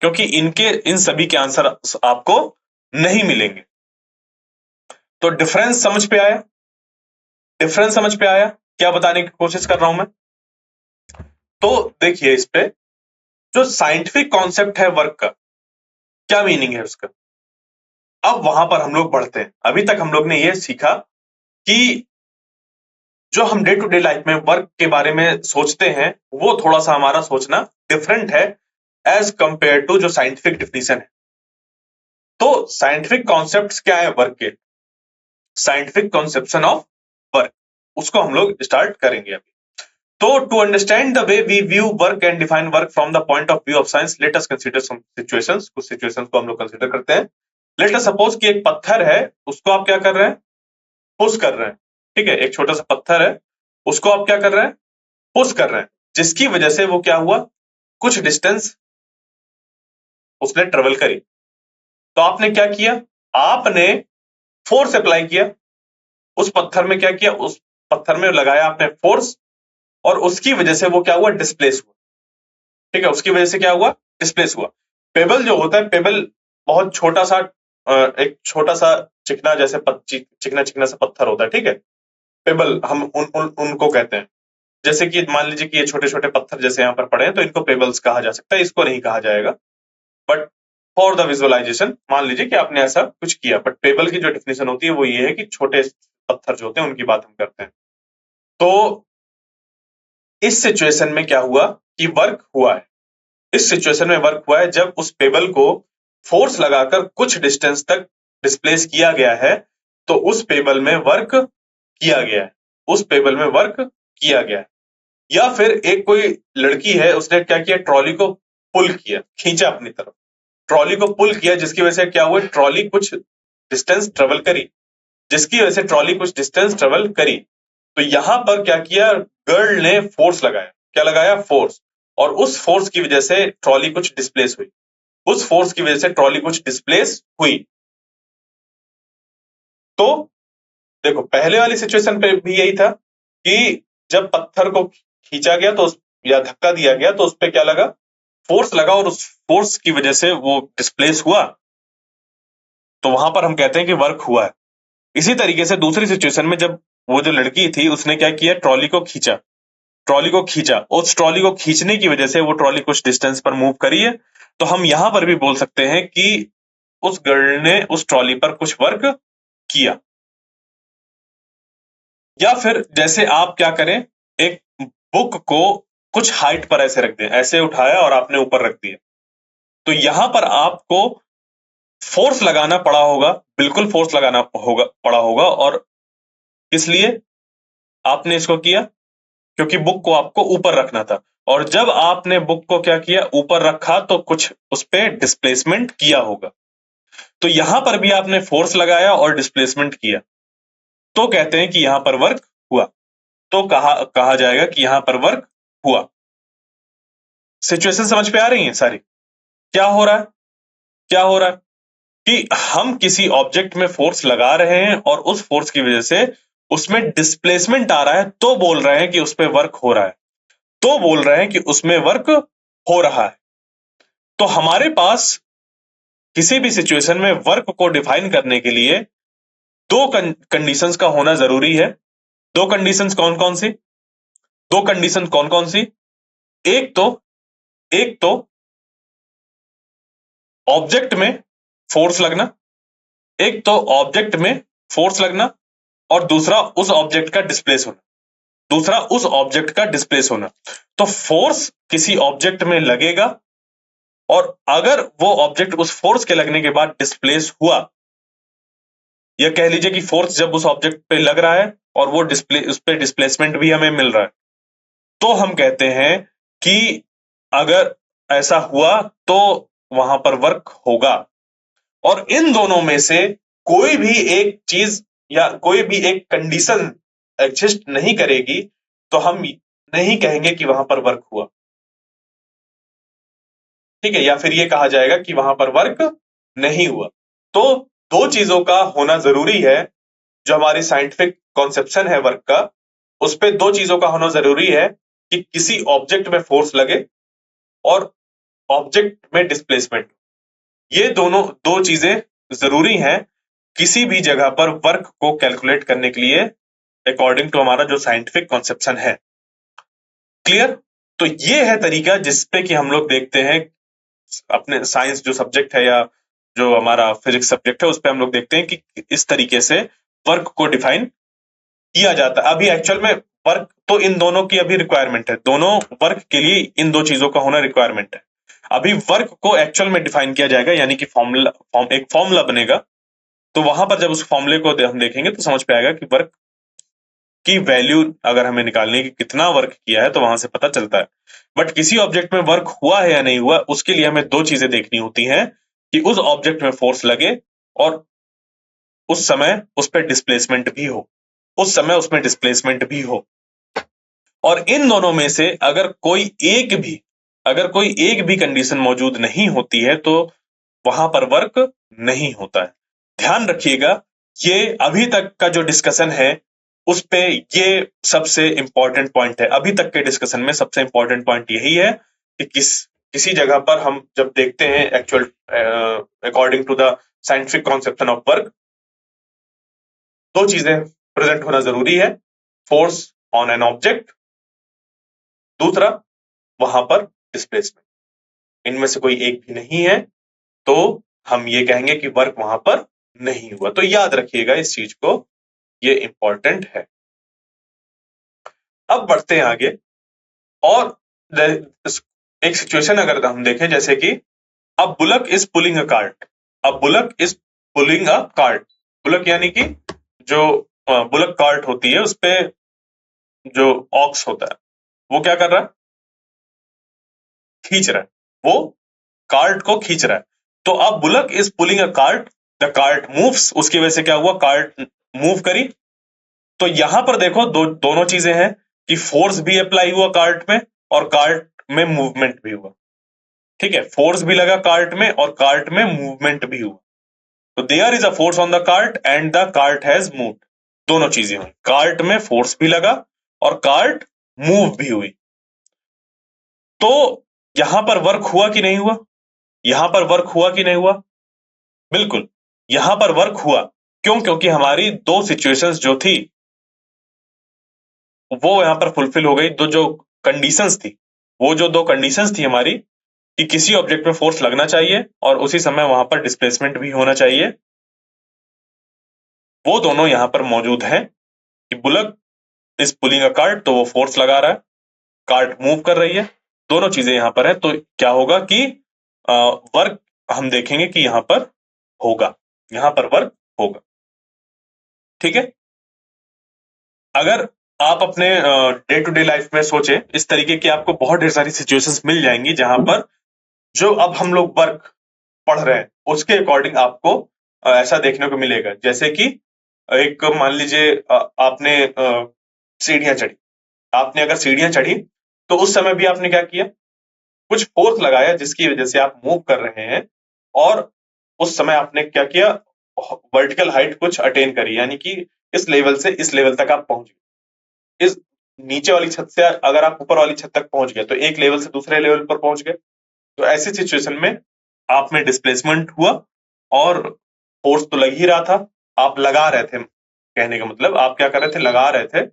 क्योंकि इनके इन सभी के आंसर आपको नहीं मिलेंगे। तो डिफरेंस समझ पे आया, डिफरेंस समझ पे आया, क्या बताने की कोशिश कर रहा हूं मैं। तो देखिए इस पे जो साइंटिफिक कॉन्सेप्ट है वर्क का, क्या मीनिंग है उसका, अब वहां पर हम लोग बढ़ते हैं। अभी तक हम लोग ने ये सीखा कि जो हम डे टू डे लाइफ में वर्क के बारे में सोचते हैं वो थोड़ा सा हमारा सोचना डिफरेंट है एज कंपेयर टू जो साइंटिफिक डिफिनीशन है। तो साइंटिफिक कॉन्सेप्ट्स क्या है वर्क के, साइंटिफिक कॉन्सेप्शन ऑफ वर्क, उसको हम लोग स्टार्ट करेंगे अभी। तो to understand the way we view work and define work from the point of view of science, let us consider some situations, कुछ सिचुएशंस को हम लोग कंसीडर करते हैं। लेट अस सपोज कि एक पत्थर है, उसको आप क्या कर रहे हैं, पुश कर रहे हैं, ठीक है, एक छोटा सा पत्थर है, उसको आप क्या कर रहे हैं, पुश कर रहे हैं, जिसकी वजह से वो क्या हुआ, कुछ डिस्टेंस उसने ट्रेवल करी। तो आपने क्या किया, आपने फोर्स अप्लाई किया उस पत्थर में, क्या किया, उस पत्थर में लगाया आपने फोर्स, और उसकी वजह से वो क्या हुआ, डिस्प्लेस हुआ, ठीक है, उसकी वजह से क्या हुआ, डिस्प्लेस हुआ। पेबल जो होता है, पेबल बहुत छोटा सा एक छोटा सा चिकना जैसे चिकना चिकना सा पत्थर होता है, ठीक है, पेबल हम उनको कहते हैं। जैसे कि मान लीजिए कि ये छोटे छोटे पत्थर जैसे यहाँ पर पड़े हैं तो इनको पेबल्स कहा जा सकता है, इसको नहीं कहा जाएगा, बट फॉर द विजुअलाइजेशन मान लीजिए कि आपने ऐसा कुछ किया। बट पेबल की जो डेफिनेशन होती है वो ये है कि छोटे पत्थर जो होते हैं उनकी बात हम करते हैं। तो इस सिचुएशन में क्या हुआ कि वर्क हुआ है, इस सिचुएशन में वर्क हुआ है जब उस पेबल को फोर्स लगाकर कुछ डिस्टेंस तक डिस्प्लेस किया गया है, तो उस पेबल में वर्क किया गया है, उस पेबल में वर्क किया गया है। या फिर एक कोई लड़की है, उसने क्या किया, ट्रॉली को पुल किया, खींचा अपनी तरफ, ट्रॉली को पुल किया, जिसकी वजह से क्या हुआ, ट्रॉली कुछ डिस्टेंस ट्रेवल करी, जिसकी वजह से ट्रॉली कुछ डिस्टेंस ट्रेवल करी। तो यहां पर क्या किया, गर्ल ने फोर्स लगाया, क्या लगाया, फोर्स, और उस फोर्स की वजह से ट्रॉली कुछ डिस्प्लेस हुई, उस फोर्स की वजह से ट्रॉली कुछ डिस्प्लेस हुई। तो देखो पहले वाली सिचुएशन पे भी यही था कि जब पत्थर को खींचा गया तो या धक्का दिया गया तो उस पर क्या लगा, फोर्स लगा, और उस फोर्स की वजह से वो डिस्प्लेस हुआ, तो वहां पर हम कहते हैं कि वर्क हुआ है। इसी तरीके से दूसरी सिचुएशन में जब वो जो लड़की थी उसने क्या किया, ट्रॉली को खींचा, ट्रॉली को खींचा, उस ट्रॉली को खींचने की वजह से वो ट्रॉली कुछ डिस्टेंस पर मूव करी है, तो हम यहां पर भी बोल सकते हैं कि उस गर्ल ने उस ट्रॉली पर कुछ वर्क किया। या फिर जैसे आप क्या करें, एक बुक को कुछ हाइट पर ऐसे रख दें, ऐसे उठाया और आपने ऊपर रख दिया, तो यहां पर आपको फोर्स लगाना पड़ा होगा, बिल्कुल फोर्स लगाना होगा पड़ा होगा। और किस लिए आपने इसको किया, क्योंकि बुक को आपको ऊपर रखना था, और जब आपने बुक को क्या किया, ऊपर रखा, तो कुछ उस पर डिस्प्लेसमेंट किया होगा। तो यहां पर भी आपने फोर्स लगाया और डिस्प्लेसमेंट किया, तो कहते हैं कि यहां पर वर्क हुआ, तो कहा जाएगा कि यहां पर वर्क हुआ। सिचुएशन समझ पे आ रही है सारी, क्या हो रहा है, क्या हो रहा है कि हम किसी ऑब्जेक्ट में फोर्स लगा रहे हैं और उस फोर्स की वजह से उसमें डिस्प्लेसमेंट आ रहा है, तो बोल रहे हैं कि उस पर वर्क हो रहा है, तो बोल रहे हैं कि उसमें वर्क हो रहा है। तो हमारे पास किसी भी सिचुएशन में वर्क को डिफाइन करने के लिए दो कंडीशंस का होना जरूरी है। दो कंडीशंस कौन कौन सी, दो कंडीशन कौन कौन सी, एक तो ऑब्जेक्ट में फोर्स लगना, एक तो ऑब्जेक्ट में फोर्स लगना, और दूसरा उस ऑब्जेक्ट का डिस्प्लेस होना, दूसरा उस ऑब्जेक्ट का डिस्प्लेस होना। तो फोर्स किसी ऑब्जेक्ट में लगेगा, और अगर वो ऑब्जेक्ट उस फोर्स के लगने के बाद डिस्प्लेस हुआ, या कह लीजिए कि फोर्स जब उस ऑब्जेक्ट पे लग रहा है और वो उस पे डिस्प्लेसमेंट भी हमें मिल रहा है, तो हम कहते हैं कि अगर ऐसा हुआ तो वहां पर वर्क होगा। और इन दोनों में से कोई भी एक चीज या कोई भी एक कंडीशन एग्जिस्ट नहीं करेगी तो हम नहीं कहेंगे कि वहां पर वर्क हुआ। ठीक है, या फिर ये कहा जाएगा कि वहां पर वर्क नहीं हुआ। तो दो चीजों का होना जरूरी है। जो हमारी साइंटिफिक कॉन्सेप्शन है वर्क का, उस पे दो चीजों का होना जरूरी है कि किसी ऑब्जेक्ट में फोर्स लगे और ऑब्जेक्ट में डिस्प्लेसमेंट। ये दोनों दो चीजें जरूरी हैं किसी भी जगह पर वर्क को कैलकुलेट करने के लिए, अकॉर्डिंग टू हमारा जो साइंटिफिक कॉन्सेप्शन है। क्लियर? तो ये है तरीका जिसपे कि हम लोग देखते हैं अपने साइंस जो सब्जेक्ट है या जो हमारा फिजिक्स सब्जेक्ट है उस पे हम लोग देखते हैं कि इस तरीके से वर्क को डिफाइन किया जाता है। अभी एक्चुअल में वर्क तो इन दोनों की अभी रिक्वायरमेंट है, दोनों वर्क के लिए इन दो चीजों का होना रिक्वायरमेंट है। अभी वर्क को एक्चुअल में डिफाइन किया जाएगा, यानी कि एक फॉर्मूला बनेगा। तो वहां पर जब उस फॉर्मूले को हम देखेंगे तो समझ पे आएगा कि वर्क की वैल्यू अगर हमें निकालनी है कि कितना वर्क किया है तो वहां से पता चलता है। बट किसी ऑब्जेक्ट में वर्क हुआ है या नहीं हुआ, उसके लिए हमें दो चीजें देखनी होती हैं कि उस ऑब्जेक्ट में फोर्स लगे और उस समय उस पर डिस्प्लेसमेंट भी हो, उस समय उसमें डिस्प्लेसमेंट भी हो। और इन दोनों में से अगर कोई एक भी कंडीशन मौजूद नहीं होती है तो वहां पर वर्क नहीं होता है। ध्यान रखिएगा, ये अभी तक का जो डिस्कशन है उस पे ये सबसे इंपॉर्टेंट पॉइंट है। अभी तक के डिस्कशन में सबसे इंपॉर्टेंट पॉइंट यही है कि किसी जगह पर हम जब देखते हैं actual according to the scientific conception of work, दो चीजें प्रेजेंट होना जरूरी है। फोर्स ऑन एन ऑब्जेक्ट, दूसरा वहां पर डिस्प्लेसमेंट। इनमें से कोई एक भी नहीं है तो हम ये कहेंगे कि वर्क वहां पर नहीं हुआ। तो याद रखिएगा इस चीज को, ये इंपॉर्टेंट है। अब बढ़ते हैं आगे। और एक सिचुएशन अगर हम देखें, जैसे कि अब bullock is pulling a cart. अब bullock is pulling a cart. Bullock यानी कि जो बुलक कार्ट होती है उस पे जो ऑक्स होता है वो क्या कर रहा है? खींच रहा है, वो कार्ट को खींच रहा है। तो अब bullock is pulling a cart, the cart moves. उसकी वजह से क्या हुआ? कार्ट मूव करी। तो यहां पर देखो दोनों चीजें हैं कि फोर्स भी अप्लाई हुआ कार्ट में और कार्ट में मूवमेंट भी हुआ। ठीक है, फोर्स भी लगा कार्ट में और कार्ट में मूवमेंट भी हुआ। तो there is a force on the cart and the cart has moved. दोनों चीजें हुई, कार्ट में फोर्स भी लगा और कार्ट मूव भी हुई। तो यहां पर वर्क हुआ कि नहीं हुआ? यहां पर वर्क हुआ कि नहीं हुआ? बिल्कुल, यहां पर वर्क हुआ। क्यों? क्योंकि हमारी दो सिचुएशंस जो थी वो यहां पर फुलफिल हो गई। दो जो कंडीशंस थी, वो जो दो कंडीशंस थी हमारी कि किसी ऑब्जेक्ट में फोर्स लगना चाहिए और उसी समय वहां पर डिस्प्लेसमेंट भी होना चाहिए, वो दोनों यहां पर मौजूद हैं। कि bullock is pulling a cart, तो वो फोर्स लगा रहा है, कार्ट मूव कर रही है, दोनों चीजें यहां पर है। तो क्या होगा कि वर्क हम देखेंगे कि यहां पर होगा, यहां पर वर्क होगा। ठीक है, अगर आप अपने डे टू डे लाइफ में सोचे इस तरीके की आपको बहुत ढेर सारी सिचुएशंस मिल जाएंगी जहां पर जो अब हम लोग वर्क पढ़ रहे हैं उसके अकॉर्डिंग आपको ऐसा देखने को मिलेगा। जैसे कि एक मान लीजिए आपने सीढ़ियां चढ़ी। आपने अगर सीढ़ियां चढ़ी तो उस समय भी आपने क्या किया? कुछ फोर्स लगाया जिसकी वजह से आप मूव कर रहे हैं और उस समय आपने क्या किया? वर्टिकल हाइट कुछ अटेन करी, यानी कि इस लेवल से इस लेवल तक आप पहुंच गए। इस नीचे वाली छत से अगर आप ऊपर वाली छत तक पहुंच गए तो एक लेवल से दूसरे लेवल पर पहुंच गए। तो ऐसी सिचुएशन में आप में डिस्प्लेसमेंट हुआ और फोर्स तो लग ही रहा था, आप लगा रहे थे। कहने का मतलब आप क्या कर रहे थे? लगा रहे थे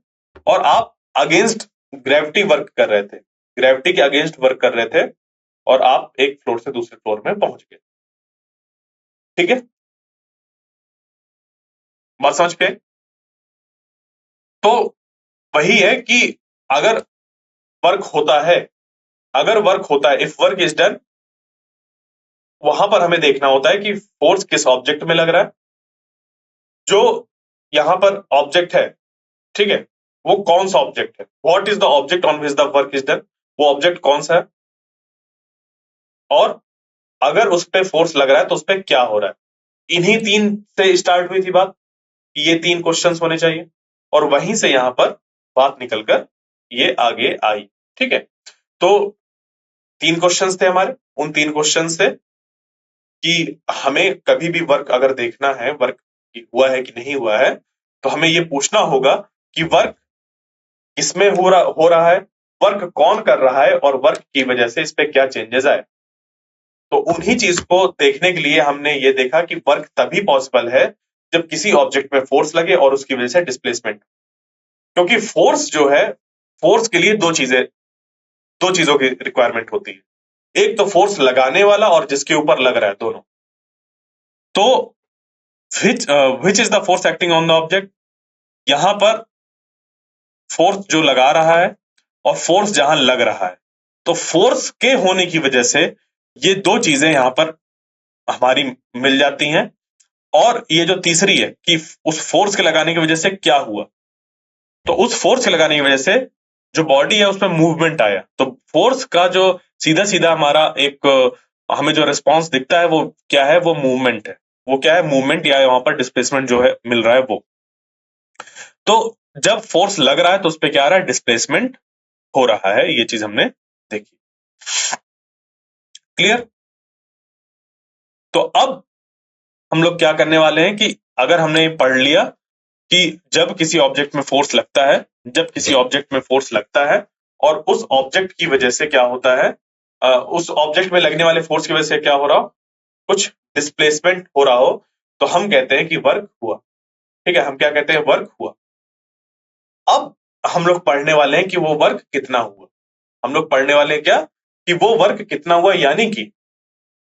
और आप अगेंस्ट ग्रेविटी वर्क कर रहे थे, ग्रेविटी के अगेंस्ट वर्क कर रहे थे और आप एक फ्लोर से दूसरे फ्लोर में पहुंच गए। ठीक है, बात समझ पे? तो वही है कि अगर वर्क होता है, इफ वर्क इज डन, वहां पर हमें देखना होता है कि फोर्स किस ऑब्जेक्ट में लग रहा है जो यहां पर ऑब्जेक्ट है, ठीक है, वो कौन सा ऑब्जेक्ट है, what is the object on which the work is done, वो ऑब्जेक्ट कौन सा है, और अगर उस पर फोर्स लग रहा है तो उस पर क्या हो रहा है। इन्हीं तीन से स्टार्ट हुई थी बात कि ये तीन क्वेश्चंस होने चाहिए, और वहीं से यहां पर बात निकलकर ये आगे आई। ठीक है, तो तीन क्वेश्चंस थे हमारे, उन तीन क्वेश्चन से कि हमें कभी भी वर्क अगर देखना है, वर्क हुआ है कि नहीं हुआ है, तो हमें ये पूछना होगा कि वर्क किसमें हो रहा है, वर्क कौन कर रहा है, और वर्क की वजह से इस पे क्या चेंजेस आए। तो उन्हीं चीज को देखने के लिए हमने ये देखा कि वर्क तभी पॉसिबल है जब किसी ऑब्जेक्ट में फोर्स लगे और उसकी वजह से डिस्प्लेसमेंट। क्योंकि फोर्स जो है, फोर्स के लिए दो चीजों की रिक्वायरमेंट होती है, एक तो फोर्स लगाने वाला और जिसके ऊपर लग रहा है, दोनों। तो which is the force acting on the object, यहां पर फोर्स जो लगा रहा है और फोर्स जहां लग रहा है, तो फोर्स के होने की वजह से ये दो चीजें यहां पर हमारी मिल जाती हैं। और ये जो तीसरी है कि उस फोर्स के लगाने की वजह से क्या हुआ, तो उस फोर्स के लगाने की वजह से जो बॉडी है उसमें मूवमेंट आया। तो फोर्स का जो सीधा सीधा हमारा एक हमें जो रिस्पॉन्स दिखता है वो क्या है, वो मूवमेंट है। वो क्या है, मूवमेंट, या वहां पर डिस्प्लेसमेंट जो है मिल रहा है वो। तो जब फोर्स लग रहा है तो उस पर क्या आ रहा है, डिस्प्लेसमेंट हो रहा है। ये चीज हमने देखी। क्लियर। तो अब हम लोग क्या करने वाले हैं कि अगर हमने पढ़ लिया कि जब किसी ऑब्जेक्ट में फोर्स लगता है, जब किसी ऑब्जेक्ट में फोर्स लगता है और उस ऑब्जेक्ट की वजह से क्या होता है, उस ऑब्जेक्ट में लगने वाले फोर्स की वजह से क्या हो रहा हो, कुछ डिस्प्लेसमेंट हो रहा हो, तो हम कहते हैं कि वर्क हुआ। ठीक है, हम क्या कहते हैं, वर्क हुआ। अब हम लोग पढ़ने वाले हैं कि वो वर्क कितना हुआ। हम लोग पढ़ने वाले हैं क्या, कि वो वर्क कितना हुआ, यानी कि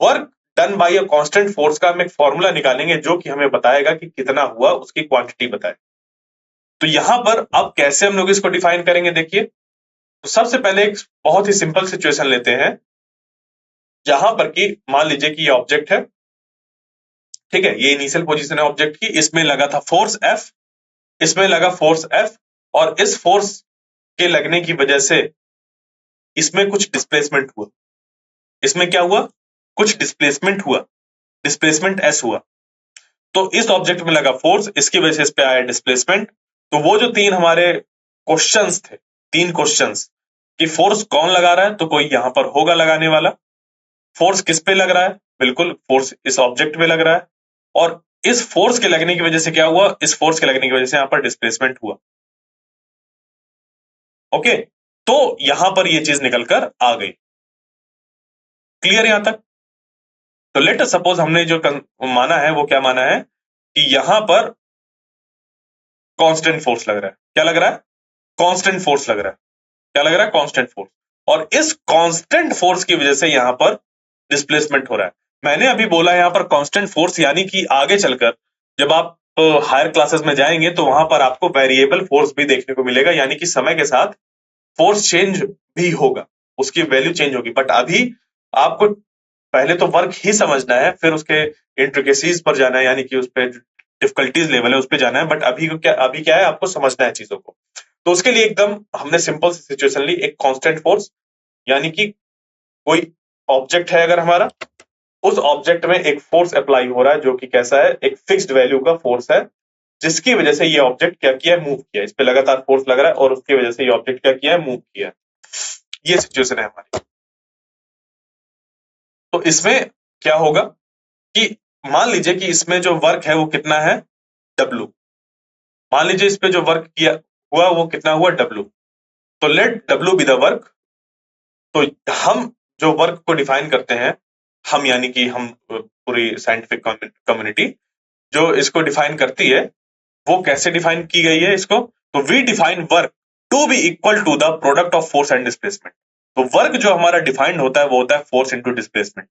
work done by a constant force का हम एक फॉर्मूला निकालेंगे जो कि हमें बताएगा कि कितना हुआ, उसकी क्वांटिटी बताए। तो यहां पर अब कैसे हम लोग इसको डिफाइन करेंगे, देखिए। तो सबसे पहले एक बहुत ही सिंपल सिचुएशन लेते हैं, जहां पर कि मान लीजिए कि ये ऑब्जेक्ट है, ठीक है, ये इनिशियल पोजीशन है ऑब्जेक्ट की, इसमें लगा था फोर्स एफ, इसमें लगा फोर्स एफ, और इस फोर्स के लगने की वजह से इसमें कुछ डिस्प्लेसमेंट हुआ। इसमें क्या हुआ, कुछ डिस्प्लेसमेंट हुआ, डिस्प्लेसमेंट एस हुआ। तो इस ऑब्जेक्ट में लगा फोर्स, इसकी वजह से इस पे आया डिस्प्लेसमेंट। तो वो जो तीन हमारे क्वेश्चंस थे, तीन क्वेश्चंस कि फोर्स कौन लगा रहा है, तो कोई यहां पर होगा लगाने वाला। फोर्स किस पे लग रहा है, बिल्कुल फोर्स इस ऑब्जेक्ट पे लग रहा है। और इस फोर्स के लगने की वजह से क्या हुआ, इस फोर्स के लगने की वजह से यहां पर डिस्प्लेसमेंट हुआ। ओके, तो यहां पर ये चीज निकलकर आ गई। क्लियर यहां तक। तो लेट अस सपोज हमने जो माना है वो क्या माना है कि यहां पर कांस्टेंट फोर्स लग रहा है। क्या लग रहा है, कांस्टेंट फोर्स लग रहा है। क्या लग रहा है, कांस्टेंट फोर्स। और इस कांस्टेंट फोर्स की वजह से यहां पर डिस्प्लेसमेंट हो रहा है। मैंने अभी बोला यहां पर कांस्टेंट फोर्स, यानी कि आगे चलकर जब आप हायर क्लासेस में जाएंगे तो वहां पर आपको वेरिएबल फोर्स भी देखने को मिलेगा, यानी कि समय के साथ फोर्स चेंज भी होगा, उसकी वैल्यू चेंज होगी। बट अभी आपको पहले तो वर्क ही समझना है, फिर उसके इंट्रिकेसीज पर जाना है, यानी कि उस पर डिफिकल्टीज लेवल है उस पर जाना है। बट अभी क्या है, आपको समझना है चीजों को। तो उसके लिए एकदम हमने सिंपल सिचुएशन ली, एक कांस्टेंट फोर्स, यानी कि कोई ऑब्जेक्ट है अगर हमारा, उस ऑब्जेक्ट में एक फोर्स अप्लाई हो रहा है जो कि कैसा है, एक फिक्स्ड वैल्यू का फोर्स है, जिसकी वजह से ये ऑब्जेक्ट क्या किया है, मूव किया। इस पे लगातार फोर्स लग रहा है और उसकी वजह से ये ऑब्जेक्ट क्या किया है, मूव किया। ये सिचुएशन है हमारी। तो इसमें क्या होगा कि मान लीजिए कि इसमें जो वर्क है वो कितना है, W। मान लीजिए इस पे जो वर्क किया हुआ वो कितना हुआ, W। तो let W be the work. तो हम जो वर्क को डिफाइन करते हैं, हम यानी कि हम पूरी साइंटिफिक कम्युनिटी जो इसको डिफाइन करती है, वो कैसे डिफाइन की गई है इसको, तो we define work to be equal to the product of force and displacement. तो वर्क जो हमारा डिफाइंड होता है वो होता है फोर्स इंटू डिस्प्लेसमेंट।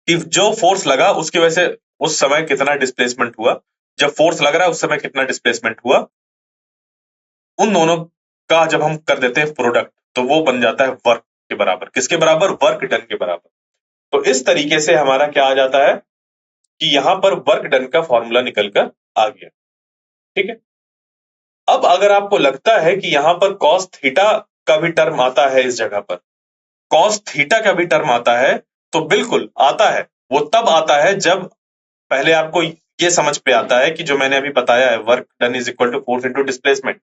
कि जो फोर्स लगा उसकी वजह से उस समय कितना डिस्प्लेसमेंट हुआ, जब फोर्स लग रहा है उस समय कितना डिस्प्लेसमेंट हुआ, उन दोनों का जब हम कर देते हैं प्रोडक्ट तो वो बन जाता है वर्क के बराबर। किसके बराबर, वर्क डन के बराबर। तो इस तरीके से हमारा क्या आ जाता है, कि यहां पर वर्क डन का फॉर्मूला निकल कर आ गया। ठीक है, अब अगर आपको लगता है कि यहां पर कॉस थीटा का भी टर्म आता है, इस जगह पर कॉस थीटा का भी टर्म आता है, तो बिल्कुल आता है। वो तब आता है जब पहले आपको ये समझ पे आता है कि जो मैंने अभी बताया है, work done is equal to force into displacement.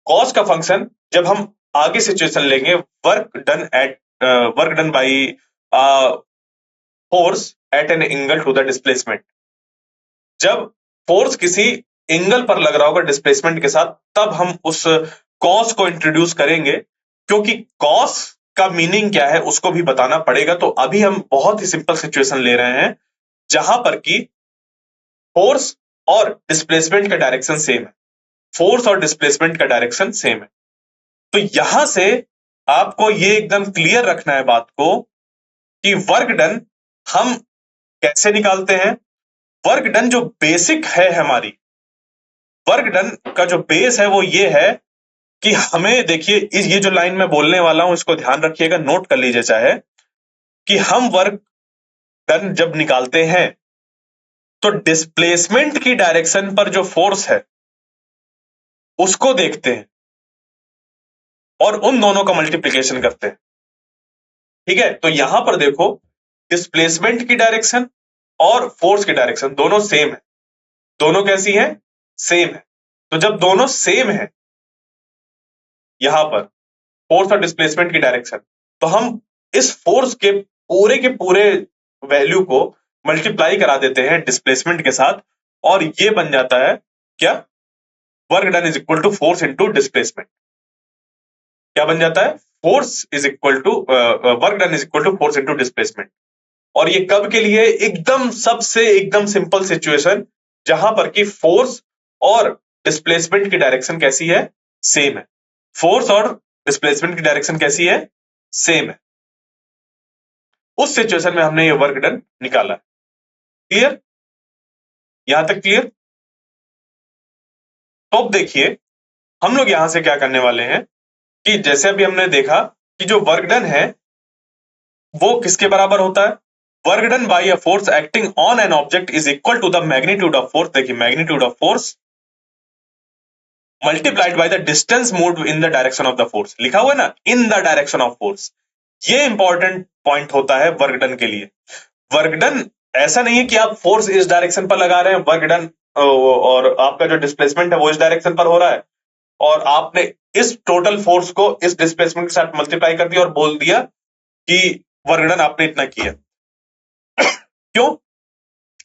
Cos का फंक्शन जब हम आगे सिचुएशन लेंगे, work done by force at an angle to the displacement, जब फोर्स किसी एंगल पर लग रहा होगा डिस्प्लेसमेंट के साथ, तब हम उस कॉस को इंट्रोड्यूस करेंगे, क्योंकि कॉस का मीनिंग क्या है उसको भी बताना पड़ेगा। तो अभी हम बहुत ही सिंपल सिचुएशन ले रहे हैं जहां पर कि फोर्स और डिस्प्लेसमेंट का डायरेक्शन सेम है, फोर्स और डिस्प्लेसमेंट का डायरेक्शन सेम है। तो यहां से आपको ये एकदम क्लियर रखना है बात को कि वर्क डन हम कैसे निकालते हैं। वर्क डन जो बेसिक है हमारी, वर्क डन का जो बेस है वो ये है कि हमें देखिए, इस ये जो लाइन में बोलने वाला हूं इसको ध्यान रखिएगा, नोट कर लीजिए चाहे, कि हम वर्क डन जब निकालते हैं तो डिस्प्लेसमेंट की डायरेक्शन पर जो फोर्स है उसको देखते हैं और उन दोनों का मल्टीप्लीकेशन करते हैं। ठीक है, तो यहां पर देखो, डिस्प्लेसमेंट की डायरेक्शन और फोर्स की डायरेक्शन दोनों सेम है। दोनों कैसी है? सेम है। तो जब दोनों सेम है यहां पर, फोर्स और डिस्प्लेसमेंट की डायरेक्शन, तो हम इस फोर्स के पूरे वैल्यू को मल्टीप्लाई करा देते हैं डिस्प्लेसमेंट के साथ, और ये बन जाता है क्या? Work done is equal to force into displacement. क्या बन जाता है? Force is equal to work done is equal to force into displacement. और ये कब के लिए? एकदम सबसे एकदम सिंपल सिचुएशन जहां पर कि फोर्स और डिस्प्लेसमेंट की डायरेक्शन कैसी है? सेम है। फोर्स और डिस्प्लेसमेंट की डायरेक्शन कैसी है? सेम है। उस सिचुएशन में हमने ये वर्क डन निकाला। क्लियर? यहां तक क्लियर? तो अब देखिए, हम लोग यहां से क्या करने वाले हैं कि जैसे अभी हमने देखा कि जो वर्क डन है वो किसके बराबर होता है? Work done by a force acting on an object is equal to the magnitude of force. देखिए, magnitude of force multiplied by the distance moved in the direction of the force. लिखा हुआ है ना, in the direction of force. ये important point होता है work done के लिए। वर्क डन ऐसा नहीं है कि आप फोर्स इस डायरेक्शन पर लगा रहे हैं, वर्क डन और आपका जो डिस्प्लेसमेंट है वो इस डायरेक्शन पर हो रहा है, और आपने इस टोटल फोर्स को इस डिस्प्लेसमेंट के साथ मल्टीप्लाई कर दिया और बोल दिया कि वर्क डन आपने इतना किया। क्यों?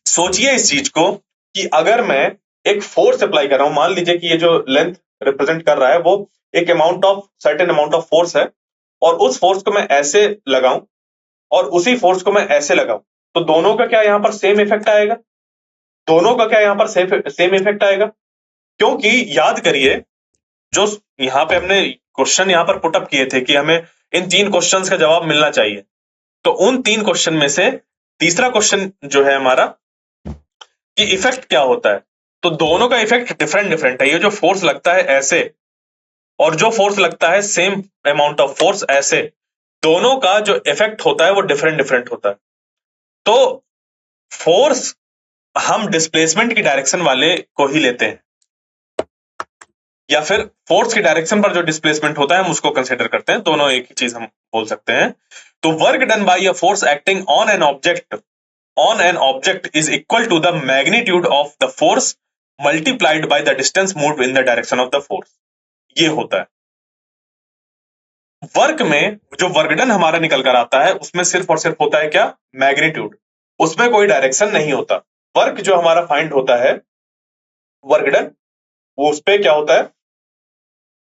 सोचिए इस चीज को कि अगर मैं एक फोर्स अप्लाई कर रहा हूं, मान लीजिए कि ये जो लेंथ रिप्रेजेंट कर रहा है वो एक amount of certain amount of force है, और उस फोर्स को मैं ऐसे लगाऊं और उसी फोर्स को मैं ऐसे लगाऊं, तो दोनों का क्या यहां पर सेम इफेक्ट आएगा? दोनों का क्या यहां पर सेम इफेक्ट आएगा? क्योंकि याद करिए, जो यहां पे हमने क्वेश्चन यहां पर पुटअप किए थे कि हमें इन 3 क्वेश्चंस का जवाब मिलना चाहिए, तो उन 3 क्वेश्चन में से तीसरा क्वेश्चन जो है हमारा कि इफेक्ट क्या होता है, तो दोनों का इफेक्ट डिफरेंट डिफरेंट है। ये जो फोर्स लगता है ऐसे और जो फोर्स लगता है सेम अमाउंट ऑफ फोर्स ऐसे, दोनों का जो इफेक्ट होता है वो डिफरेंट डिफरेंट होता है। तो फोर्स हम डिस्प्लेसमेंट की डायरेक्शन वाले को ही लेते हैं, या फिर फोर्स की डायरेक्शन पर जो डिस्प्लेसमेंट होता है हम उसको कंसिडर करते हैं। दोनों एक ही चीज हम बोल सकते हैं। तो work done by a force acting on an object is equal to the magnitude of the force multiplied by the distance moved in the direction of the force. ये होता है वर्क में। जो वर्क डन हमारा निकल कर आता है उसमें सिर्फ और सिर्फ होता है क्या? मैग्नीट्यूड। उसमें कोई डायरेक्शन नहीं होता। वर्क जो हमारा फाइंड होता है वर्क डन, वो उस पे क्या होता है?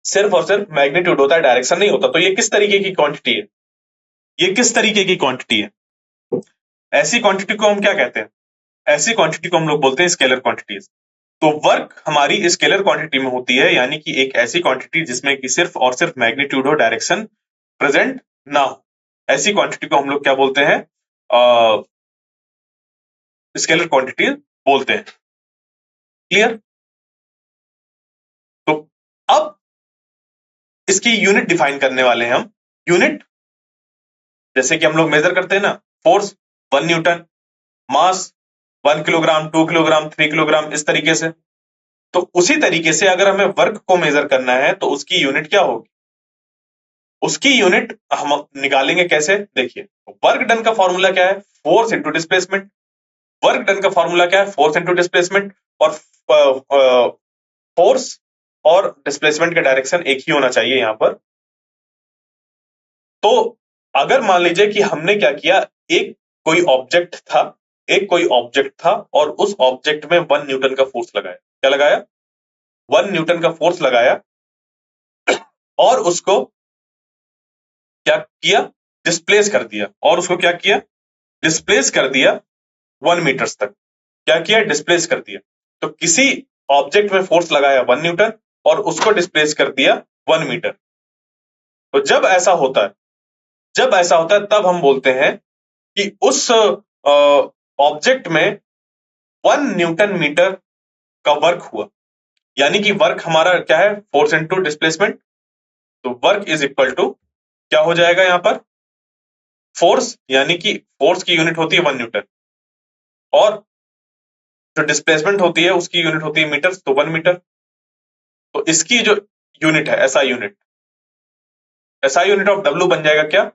सिर्फ और सिर्फ मैग्नीट्यूड होता है, डायरेक्शन नहीं होता। तो ये किस तरीके की क्वांटिटी है? ये किस तरीके की क्वांटिटी है? ऐसी क्वांटिटी को हम क्या कहते हैं? ऐसी क्वांटिटी को हम लोग बोलते हैं स्केलर क्वांटिटीज। तो वर्क हमारी स्केलर क्वांटिटी में होती है, यानी कि एक ऐसी क्वांटिटी जिसमें कि सिर्फ और सिर्फ मैग्नीट्यूड हो, डायरेक्शन प्रेजेंट ना हो। ऐसी क्वांटिटी को हम लोग क्या बोलते हैं? स्केलर क्वांटिटी बोलते हैं। क्लियर? तो अब इसकी यूनिट डिफाइन करने वाले हैं हम। यूनिट जैसे कि हम लोग मेजर करते हैं ना, फोर्स 1 न्यूटन, मास 1 किलोग्राम, 2 किलोग्राम, 3 किलोग्राम, इस तरीके से। तो उसी तरीके से अगर हमें वर्क को मेजर करना है तो उसकी यूनिट क्या होगी, उसकी यूनिट हम निकालेंगे कैसे, देखिए वर्क डन का फॉर्मूला क्या है, force into displacement. Work done का फॉर्मूला क्या है, फोर्स इंटू डिस्प्लेसमेंट। और फोर्स और डिस्प्लेसमेंट का डायरेक्शन एक ही होना चाहिए यहां पर। तो अगर मान लीजिए कि हमने क्या किया, एक कोई ऑब्जेक्ट था, और उस ऑब्जेक्ट में 1 न्यूटन का फोर्स लगाया, क्या लगाया, 1 न्यूटन का फोर्स लगाया, और उसको क्या किया, डिस्प्लेस कर दिया, और उसको क्या किया, डिस्प्लेस कर दिया 1 मीटर्स तक। क्या किया, डिस्प्लेस कर दिया। तो किसी ऑब्जेक्ट में फोर्स लगाया 1 न्यूटन और उसको डिस्प्लेस कर दिया 1 मीटर। तो जब ऐसा होता है तब हम बोलते हैं कि उस ऑब्जेक्ट में 1 न्यूटन मीटर का वर्क हुआ। यानी कि वर्क हमारा क्या है, फोर्स इनटू डिस्प्लेसमेंट। तो वर्क इज इक्वल टू क्या हो जाएगा यहां पर, फोर्स, यानी कि फोर्स की यूनिट होती है 1 न्यूटन, और जो डिस्प्लेसमेंट होती है उसकी यूनिट होती है मीटर, तो 1 मीटर। तो इसकी जो यूनिट है एसआई यूनिट ऑफ डब्ल्यू बन जाएगा क्या,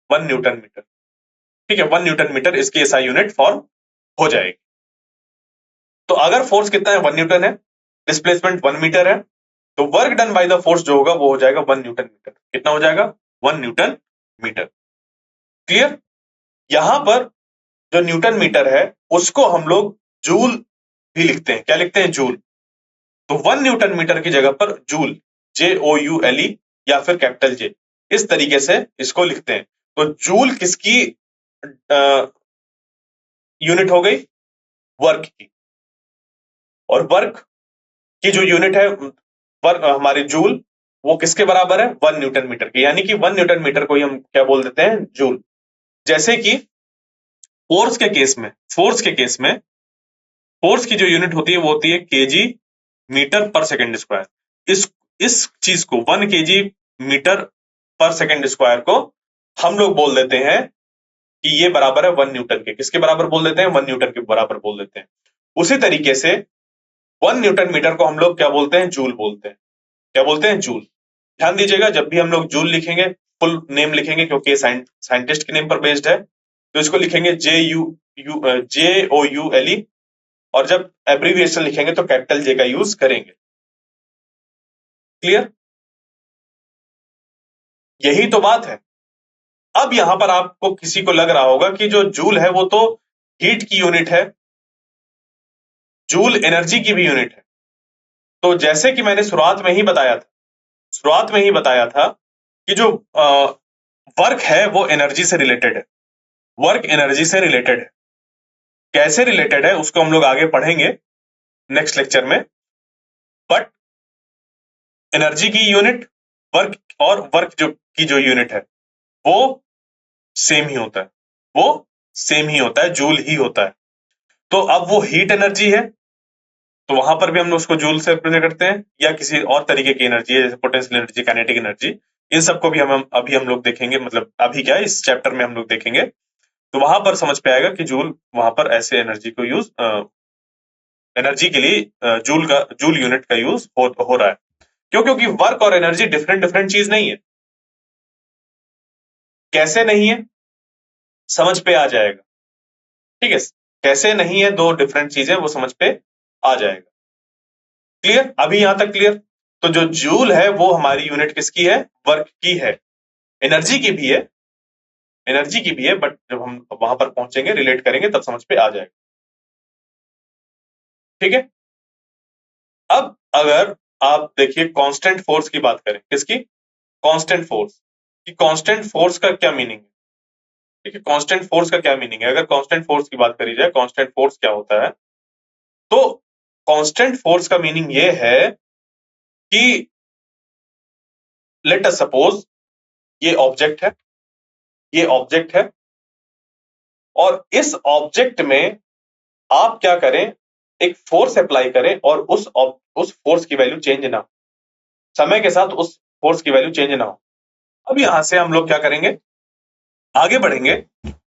1 न्यूटन मीटर। ठीक है, 1 न्यूटन मीटर इसकी एसआई यूनिट फॉर्म हो जाएगी। तो अगर फोर्स कितना है, 1 न्यूटन है, डिस्प्लेसमेंट 1 मीटर है, तो work done by the force जो होगा वो हो जाएगा 1 न्यूटन मीटर। कितना हो जाएगा, 1 न्यूटन मीटर। क्लियर। यहां पर जो न्यूटन मीटर है उसको हम लोग जूल भी लिखते हैं, क्या लिखते हैं, जूल। तो 1 न्यूटन मीटर की जगह पर जूल, JOULE, या फिर कैपिटल जे, इस तरीके से इसको लिखते हैं। तो जूल किसकी यूनिट हो गई, वर्क की। और वर्क की जो यूनिट है, वर्क हमारे जूल, वो किसके बराबर है, 1 न्यूटन मीटर की। यानी कि 1 न्यूटन मीटर को ही हम क्या बोल देते हैं, जूल। जैसे कि फोर्स की जो यूनिट होती है वो होती है केजी मीटर पर सेकंड स्क्वायर। इस चीज को 1 केजी मीटर पर सेकंड स्क्वायर को हम लोग बोल देते हैं कि ये बराबर है 1 न्यूटन के। किसके बराबर बोल देते हैं, 1 न्यूटन के बराबर बोल देते हैं। उसी तरीके से 1 न्यूटन मीटर को हम लोग क्या बोलते हैं, जूल बोलते हैं। क्या बोलते हैं, जूल। ध्यान दीजिएगा, जब भी हम लोग जूल लिखेंगे, फुल नेम लिखेंगे क्योंकि ये साइंटिस्ट के नेम पर बेस्ड है, तो इसको लिखेंगे JOULE, और जब एब्रीविएशन लिखेंगे तो कैपिटल जे का यूज करेंगे। क्लियर, यही तो बात है। अब यहां पर आपको किसी को लग रहा होगा कि जो जूल है वो तो हीट की यूनिट है, जूल एनर्जी की भी यूनिट है। तो जैसे कि मैंने शुरुआत में ही बताया था कि जो वर्क है वो एनर्जी से रिलेटेड है, वर्क एनर्जी से रिलेटेड है। कैसे रिलेटेड है उसको हम लोग आगे पढ़ेंगे नेक्स्ट लेक्चर में। बट एनर्जी की यूनिट, वर्क, और वर्क जो यूनिट है वो सेम ही होता है, वो सेम ही होता है, जूल ही होता है। तो अब वो हीट एनर्जी है तो वहां पर भी हम लोग उसको जूल से रिप्रेजेंट करते हैं, या किसी और तरीके की एनर्जी है जैसे पोटेंशियल एनर्जी, काइनेटिक एनर्जी। इन सबको भी हम अभी हम लोग देखेंगे, मतलब अभी क्या इस चैप्टर में हम लोग देखेंगे। तो वहां पर समझ पे आएगा कि जूल वहां पर ऐसे एनर्जी को यूज, एनर्जी के लिए जूल यूनिट का यूज हो रहा है। क्यों, क्योंकि वर्क और एनर्जी डिफरेंट डिफरेंट चीज नहीं है। कैसे नहीं है, समझ पे आ जाएगा। ठीक है, कैसे नहीं है, दो डिफरेंट चीजें, वो समझ पे आ जाएगा। क्लियर, अभी यहां तक क्लियर। तो जो जूल है वो हमारी यूनिट किसकी है, वर्क की है। एनर्जी की भी है, बट जब हम वहां पर पहुंचेंगे, रिलेट करेंगे, तब समझ पे आ जाएगा। ठीक है। अब अगर आप देखिए कांस्टेंट फोर्स की बात करें, किसकी, कांस्टेंट फोर्स कि कांस्टेंट फोर्स का क्या मीनिंग है। ठीक है, कांस्टेंट फोर्स का क्या मीनिंग है, अगर कांस्टेंट फोर्स की बात करी जाए, कांस्टेंट फोर्स क्या होता है, तो कांस्टेंट फोर्स का मीनिंग ये है कि लेट अस सपोज ये ऑब्जेक्ट है, और इस ऑब्जेक्ट में आप क्या करें, एक फोर्स अप्लाई करें, और उस फोर्स की वैल्यू चेंज ना हो, समय के साथ उस फोर्स की वैल्यू चेंज ना हो। अब यहां से हम लोग क्या करेंगे, आगे बढ़ेंगे,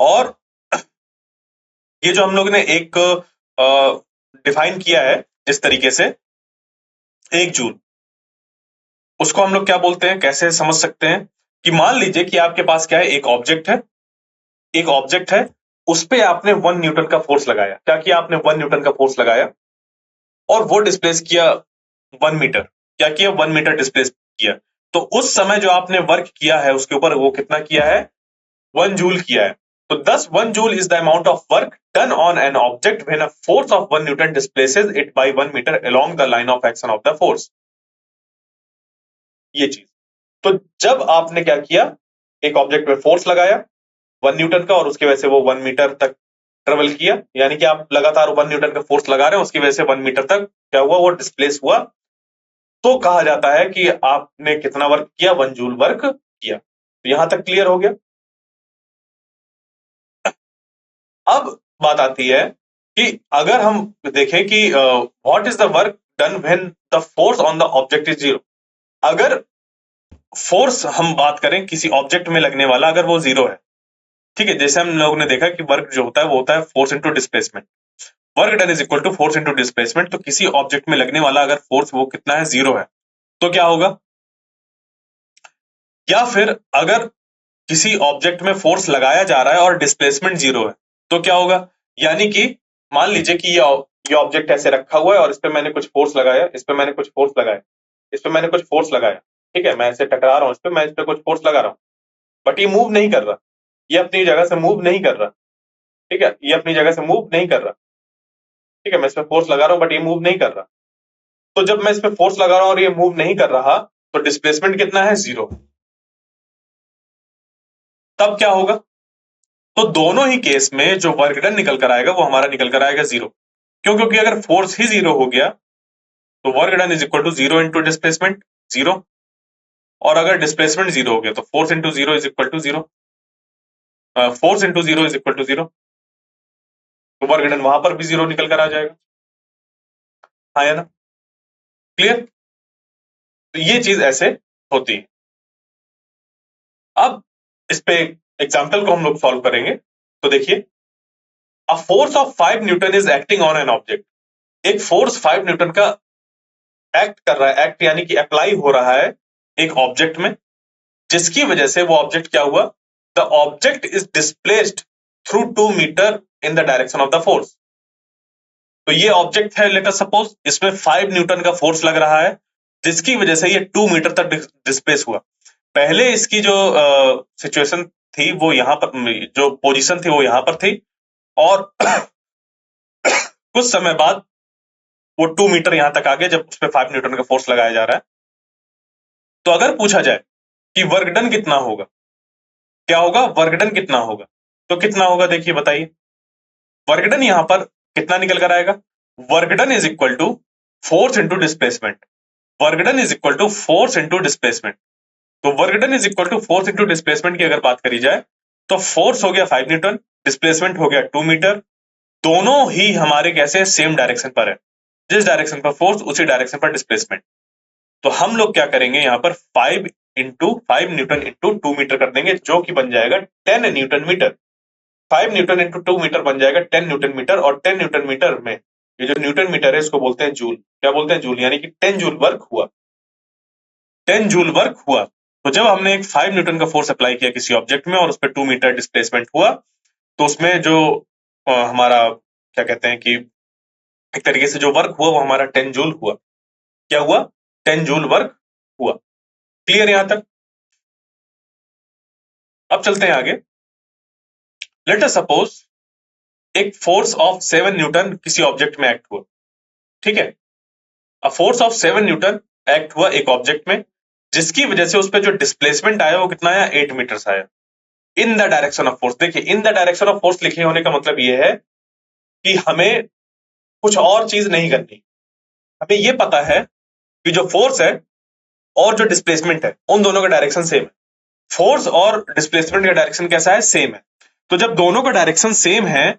और ये जो हम लोग ने एक डिफाइन किया है जिस तरीके से 1 जूल, उसको हम लोग क्या बोलते हैं, कैसे समझ सकते हैं कि मान लीजिए कि आपके पास क्या है, एक ऑब्जेक्ट है, एक ऑब्जेक्ट है, उस पे आपने 1 न्यूटन का फोर्स लगाया। क्या किया आपने? 1 न्यूटन का फोर्स लगाया और वो डिस्प्लेस किया 1 मीटर। क्या किया? 1 मीटर डिस्प्लेस किया। तो उस समय जो आपने वर्क किया है उसके ऊपर, वो कितना किया है? 1 जूल किया है। तो 1 joule is the amount of work done on an object when a force of 1 newton displaces it by 1 metre along the line of action of the force. ये चीज। तो जब आपने क्या किया, एक ऑब्जेक्ट में फोर्स लगाया 1 न्यूटन का, और उसकी वजह से वो 1 मीटर तक ट्रेवल किया, यानी कि आप लगातार 1 न्यूटन का फोर्स लगा रहे हैं, उसकी वजह से 1 मीटर तक क्या हुआ? वो डिस्प्लेस हुआ। तो कहा जाता है कि आपने कितना वर्क किया? 1 जूल वर्क किया। तो यहां तक क्लियर हो गया। अब बात आती है कि अगर हम देखें कि what is the work done when the force on the object is zero. अगर फोर्स हम बात करें किसी ऑब्जेक्ट में लगने वाला, अगर वो जीरो है, ठीक है, जैसे हम लोगों ने देखा कि वर्क जो होता है वो होता है force into displacement. Work done is equal to force into displacement. तो किसी ऑब्जेक्ट में लगने वाला अगर फोर्स वो कितना है? जीरो है, तो क्या होगा? या फिर अगर किसी ऑब्जेक्ट में फोर्स लगाया जा रहा है और डिस्प्लेसमेंट जीरो है, तो क्या होगा? यानी कि मान लीजिए कि ये ऑब्जेक्ट ऐसे रखा हुआ है और इस पे मैंने कुछ फोर्स लगाया, इस पे मैंने कुछ फोर्स लगाया, इस पे मैंने कुछ फोर्स लगाया, ठीक है, मैं ऐसे टकरा रहा हूं इस पे, मैं इस पे कुछ फोर्स लगा रहा हूं, बट ये मूव नहीं कर रहा, ये अपनी जगह से मूव नहीं कर रहा, ठीक है, ये अपनी जगह से मूव नहीं कर रहा, ठीक है, मैं इस पे फोर्स लगा रहा हूं बट ये मूव नहीं कर रहा। तो जब मैं इस पे फोर्स लगा रहा हूं और ये मूव नहीं कर रहा, तो डिस्प्लेसमेंट कितना है? जीरो। तब क्या होगा? तो दोनों ही केस में जो वर्क डन निकल कर आएगा वो हमारा निकल कर आएगा जीरो। क्यों? क्योंकि अगर फोर्स ही जीरो हो गया तो work done is equal to zero into displacement, zero. और अगर डिस्प्लेसमेंट जीरो हो गया तो force into zero is equal to zero, force into zero is equal to zero. तो वर्क डन वहां पर भी जीरो निकल कर आ जाएगा। हाँ या ना? क्लियर? तो ये चीज ऐसे होती है। अब इस पे एग्जाम्पल को हम लोग सॉल्व करेंगे। तो देखिए, अ force of 5 Newton is acting on an object. एक फोर्स 5 न्यूटन का एक्ट कर रहा है, एक्ट यानी कि अप्लाई हो रहा है एक ऑब्जेक्ट में, जिसकी वजह से वो ऑब्जेक्ट क्या हुआ? The object is displaced through 2 metre in the direction of the force. तो ये ऑब्जेक्ट है, लेट अस सपोज, इसमें 5 न्यूटन का फोर्स लग रहा है, जिसकी वजह से ये 2 मीटर तक डिस्प्लेस हुआ। पहले इसकी जो सिचुएशन थी वो यहां पर, जो पोजीशन थी वो यहां पर थी, और कुछ समय बाद वो 2 मीटर यहां तक आ गया जब उस पर 5 न्यूटन का फोर्स लगाया जा रहा है। तो अगर पूछा जाए कि वर्क डन कितना होगा, क्या होगा? वर्क डन कितना होगा? तो कितना होगा देखिए, बताइए। वर्क डन यहां पर कितना निकल कर आएगा? Work done is equal to force into displacement. Work done is equal to force into displacement. तो work done is equal to force into displacement की अगर बात करी जाए, तो फोर्स हो गया 5 न्यूटन, डिस्प्लेसमेंट हो गया 2 मीटर। दोनों ही हमारे कैसे? सेम डायरेक्शन पर है। जिस डायरेक्शन पर फोर्स उसी डायरेक्शन पर डिस्प्लेसमेंट। तो हम लोग क्या करेंगे यहाँ पर? 5 न्यूटन इंटू 2 मीटर कर देंगे, जो कि बन जाएगा 10 newton metre. 5 newton into 2 metre बन जाएगा 10 न्यूटन मीटर। और 10 न्यूटन मीटर में ये जो न्यूटन मीटर है इसको बोलते हैं जूल। क्या बोलते हैं? जूल। यानी कि 10 जूल वर्क हुआ। 10 जूल वर्क हुआ। तो जब हमने एक 5 न्यूटन का फोर्स अप्लाई किया किसी ऑब्जेक्ट में और उस पर 2 मीटर डिस्प्लेसमेंट हुआ, तो उसमें जो हमारा क्या कहते हैं कि एक तरीके से जो वर्क हुआ वो हमारा 10 जूल हुआ। क्या हुआ? 10 जूल वर्क हुआ। क्लियर यहां तक? अब चलते हैं आगे। लेट अस सपोज एक फोर्स ऑफ 7 न्यूटन किसी ऑब्जेक्ट में एक्ट हुआ, ठीक है। अ फोर्स ऑफ 7 न्यूटन एक्ट हुआ एक ऑब्जेक्ट में, जिसकी वजह से उस पर जो डिस्प्लेसमेंट आया वो कितना आया? 8 मीटर्स आया। In the direction of force. देखिए, in the direction of force लिखे होने का मतलब ये है कि हमें कुछ और चीज नहीं करनी। हमें ये पता है कि जो फोर्स है और जो डिस्प्लेसमेंट है उन दोनों का डायरेक्शन सेम है। फोर्स और डिस्प्लेसमेंट का डायरेक्शन कैसा है? सेम है। तो जब दोनों का डायरेक्शन सेम है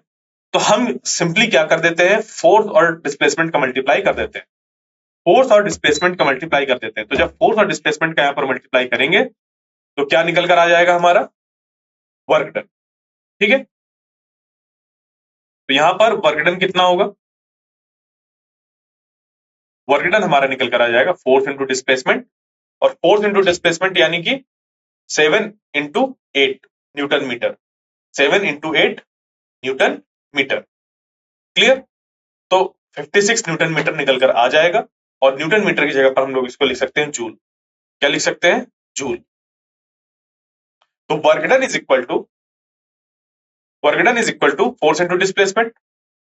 तो हम सिंपली क्या कर देते हैं? फोर्स और डिस्प्लेसमेंट का मल्टीप्लाई कर देते हैं। फोर्स और डिस्प्लेसमेंट का मल्टीप्लाई कर देते हैं। तो जब फोर्स और डिस्प्लेसमेंट का यहां पर मल्टीप्लाई करेंगे तो क्या निकल कर आ जाएगा? हमारा वर्क डन। ठीक है। तो यहां पर वर्क डन कितना होगा? वर्क डन हमारा निकल कर आ जाएगा फोर्स इंटू डिस्प्लेसमेंट, और फोर्स इंटू डिस्प्लेसमेंट यानी कि 7 into 8 newton metre, 7 into 8 newton metre. Clear? तो 56 न्यूटन मीटर निकल कर आ जाएगा, और न्यूटन मीटर की जगह पर हम लोग इसको लिख सकते हैं जूल। क्या लिख सकते हैं? जूल। तो work done is equal to force into displacement,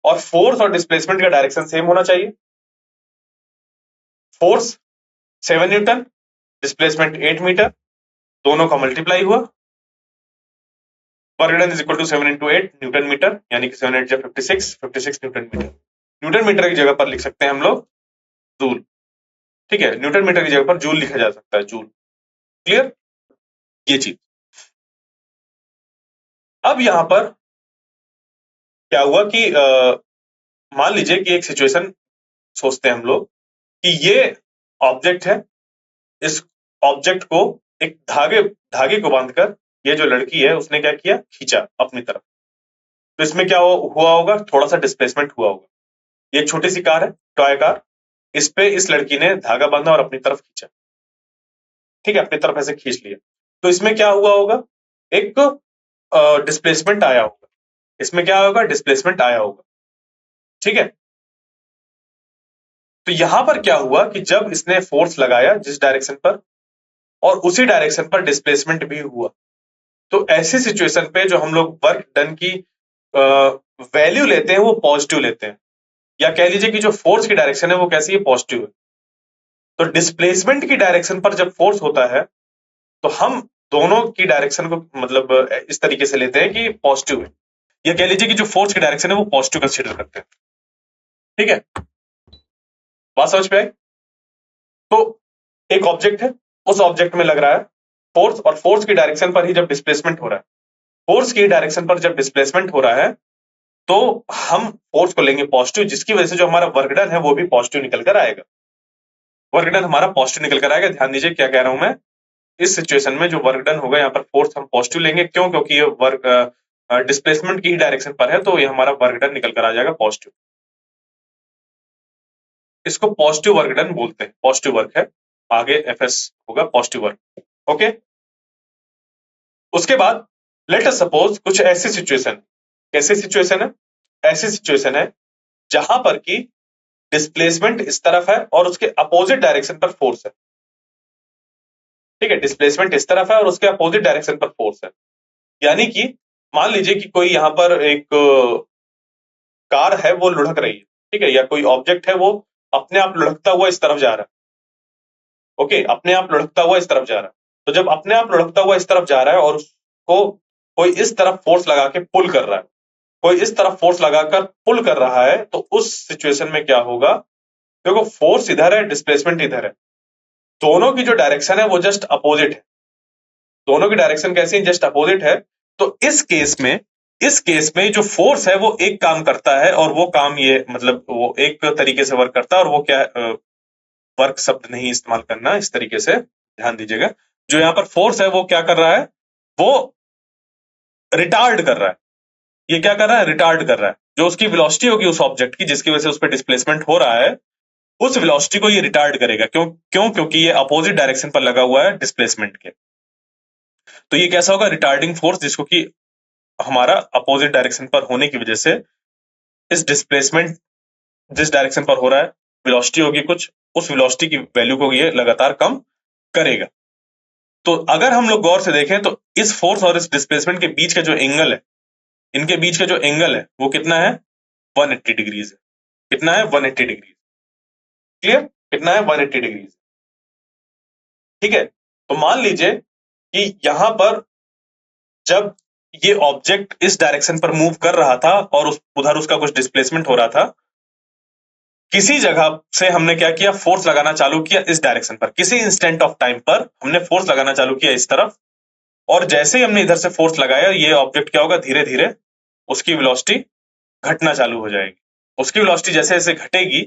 और फोर्स और डिस्प्लेसमेंट का डायरेक्शन सेम होना चाहिए। फोर्स 7 न्यूटन, डिस्प्लेसमेंट 8 मीटर, दोनों का मल्टीप्लाई हुआ। Work done is equal to 7 into 8 newton metre, यानी कि 7 8 जा 56, 56 न्यूटन मीटर। न्यूटन मीटर की जगह पर लिख सकते हैं हम लोग जूल। ठीक है, न्यूटन मीटर की जगह पर जूल लिखा जा सकता है, जूल। क्लियर? ये चीज। अब यहां पर क्या हुआ कि मान लीजिए कि एक सिचुएशन सोचते हैं हम लोग कि ये ऑब्जेक्ट है, इस ऑब्जेक्ट को एक धागे धागे को बांधकर ये जो लड़की है उसने क्या किया? खींचा अपनी तरफ। तो इसमें क्या हुआ होगा? थोड़ा सा डिस्प्लेसमेंट हुआ होगा। ये एक छोटी सी कार है, टॉय कार, इस पे इस लड़की ने धागा बांधा और अपनी तरफ खींचा। ठीक है, अपनी तरफ ऐसे खींच लिया। तो इसमें क्या हुआ होगा? एक डिस्प्लेसमेंट आया होगा। इसमें क्या होगा? डिस्प्लेसमेंट आया होगा। ठीक है, तो यहां पर क्या हुआ कि जब इसने फोर्स लगाया जिस डायरेक्शन पर, और उसी डायरेक्शन पर डिस्प्लेसमेंट भी हुआ, तो ऐसी सिचुएशन पे जो हम लोग वर्क डन की वैल्यू लेते हैं वो पॉजिटिव लेते हैं, या कह लीजिए कि जो फोर्स की डायरेक्शन है वो कैसी है? पॉजिटिव है। तो डिस्प्लेसमेंट की डायरेक्शन पर जब फोर्स होता है तो हम दोनों की डायरेक्शन को मतलब इस तरीके से लेते हैं कि पॉजिटिव है, या कह लीजिए कि जो फोर्स की डायरेक्शन है वो पॉजिटिव कंसीडर करते हैं। ठीक है, बात समझ पे आई? तो एक ऑब्जेक्ट है, उस ऑब्जेक्ट में लग रहा है फोर्स, और फोर्स की डायरेक्शन पर ही जब डिस्प्लेसमेंट हो रहा है, फोर्स की डायरेक्शन पर जब डिस्प्लेसमेंट हो रहा है तो हम फोर्स को लेंगे पॉजिटिव, जिसकी वजह से जो हमारा वर्क डन है वो भी पॉजिटिव निकल कर आएगा। वर्क डन हमारा पॉजिटिव निकल कर आएगा। ध्यान दीजिए क्या कह रहा हूं मैं। इस सिचुएशन में जो वर्क डन होगा यहाँ पर फोर्स हम पॉजिटिव लेंगे। क्यों? क्योंकि ये वर्क डिस्प्लेसमेंट की ही डायरेक्शन पर है, तो ये हमारा वर्क डन निकल कर आ जाएगा पॉजिटिव। इसको पॉजिटिव वर्क डन बोलते हैं, पॉजिटिव वर्क है, आगे एफएस होगा पॉजिटिव वर्क। ओके, उसके बाद लेट अस सपोज कुछ ऐसी सिचुएशन, कैसी सिचुएशन है? ऐसी सिचुएशन है जहां पर कि डिस्प्लेसमेंट इस तरफ है और उसके अपोजिट डायरेक्शन पर फोर्स है। ठीक है, डिस्प्लेसमेंट इस तरफ है और उसके अपोजिट डायरेक्शन पर फोर्स है। यानी कि मान लीजिए कि कोई यहां पर एक कार है वो लुढ़क रही है, ठीक है, या कोई ऑब्जेक्ट है वो अपने आप लुढ़कता हुआ इस तरफ जा रहा है। ओके, अपने आप लुढ़कता हुआ इस तरफ जा रहा है। तो जब अपने आप लुढ़कता हुआ इस तरफ जा रहा है और उसको कोई इस तरफ फोर्स लगा के पुल कर रहा है, कोई इस तरफ फोर्स लगाकर पुल कर रहा है, तो उस सिचुएशन में क्या होगा? देखो, फोर्स इधर है, डिस्प्लेसमेंट इधर है, दोनों की जो डायरेक्शन है वो जस्ट अपोजिट है। दोनों की डायरेक्शन कैसी है? जस्ट अपोजिट है। तो इस केस में जो फोर्स है वो एक काम करता है, और वो काम ये मतलब वो एक तरीके से वर्क करता है, और वो क्या, वर्क शब्द नहीं इस्तेमाल करना इस तरीके से, ध्यान दीजिएगा। जो यहाँ पर फोर्स है वो क्या कर रहा है? वो रिटार्ड कर रहा है। ये क्या कर रहा है? रिटार्ड कर रहा है। जो उसकी वेलोसिटी होगी उस ऑब्जेक्ट की, जिसकी वजह से उस पर डिस्प्लेसमेंट हो रहा है, उस वेलोसिटी को ये रिटार्ड करेगा। क्यों? क्योंकि ये अपोजिट डायरेक्शन पर लगा हुआ है डिस्प्लेसमेंट के। तो ये कैसा होगा? रिटार्डिंग फोर्स, जिसको कि हमारा अपोजिट डायरेक्शन पर होने की वजह से इस डिस्प्लेसमेंट जिस डायरेक्शन पर हो रहा है, वेलोसिटी होगी कुछ, उस वेलोसिटी की वैल्यू को ये लगातार कम करेगा। तो अगर हम लोग गौर से देखें तो इस फोर्स और इस डिस्प्लेसमेंट के बीच का जो एंगल है, इनके बीच का जो एंगल है वो कितना है? 180 डिग्रीज है। कितना है? 180 डिग्री। क्लियर? कितना है? 180 डिग्रीज। ठीक है, तो मान लीजिए कि यहां पर जब ये ऑब्जेक्ट इस डायरेक्शन पर मूव कर रहा था और उधर उसका कुछ डिस्प्लेसमेंट हो रहा था, किसी जगह से हमने क्या किया? फोर्स लगाना चालू किया इस डायरेक्शन पर। किसी इंस्टेंट ऑफ टाइम पर हमने फोर्स लगाना चालू किया इस तरफ, और जैसे ही हमने इधर से फोर्स लगाया, ये ऑब्जेक्ट क्या होगा? धीरे धीरे उसकी वेलोसिटी घटना चालू हो जाएगी। उसकी वेलोसिटी जैसे जैसे घटेगी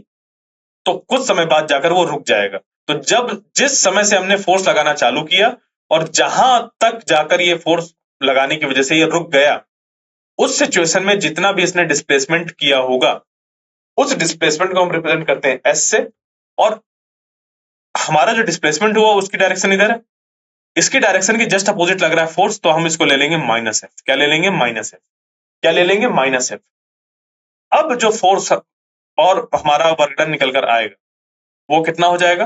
तो कुछ समय बाद जाकर वो रुक जाएगा। तो जब जिस समय से हमने फोर्स लगाना चालू किया और जहां तक जाकर ये फोर्स लगाने की वजह से ये रुक गया, उस सिचुएशन में जितना भी इसने डिस्प्लेसमेंट किया होगा उस डिस्प्लेसमेंट को हम रिप्रेजेंट करते हैं एस से, और हमारा जो डिस्प्लेसमेंट हुआ उसकी डायरेक्शन इधर है, इसकी डायरेक्शन की जस्ट अपोजिट लग रहा है फोर्स, तो हम इसको ले लेंगे माइनस एफ। क्या ले लेंगे? Minus F. क्या ले लेंगे? Minus F. अब जो फोर्स और हमारा वर्क डन निकल कर आएगा वो कितना हो जाएगा?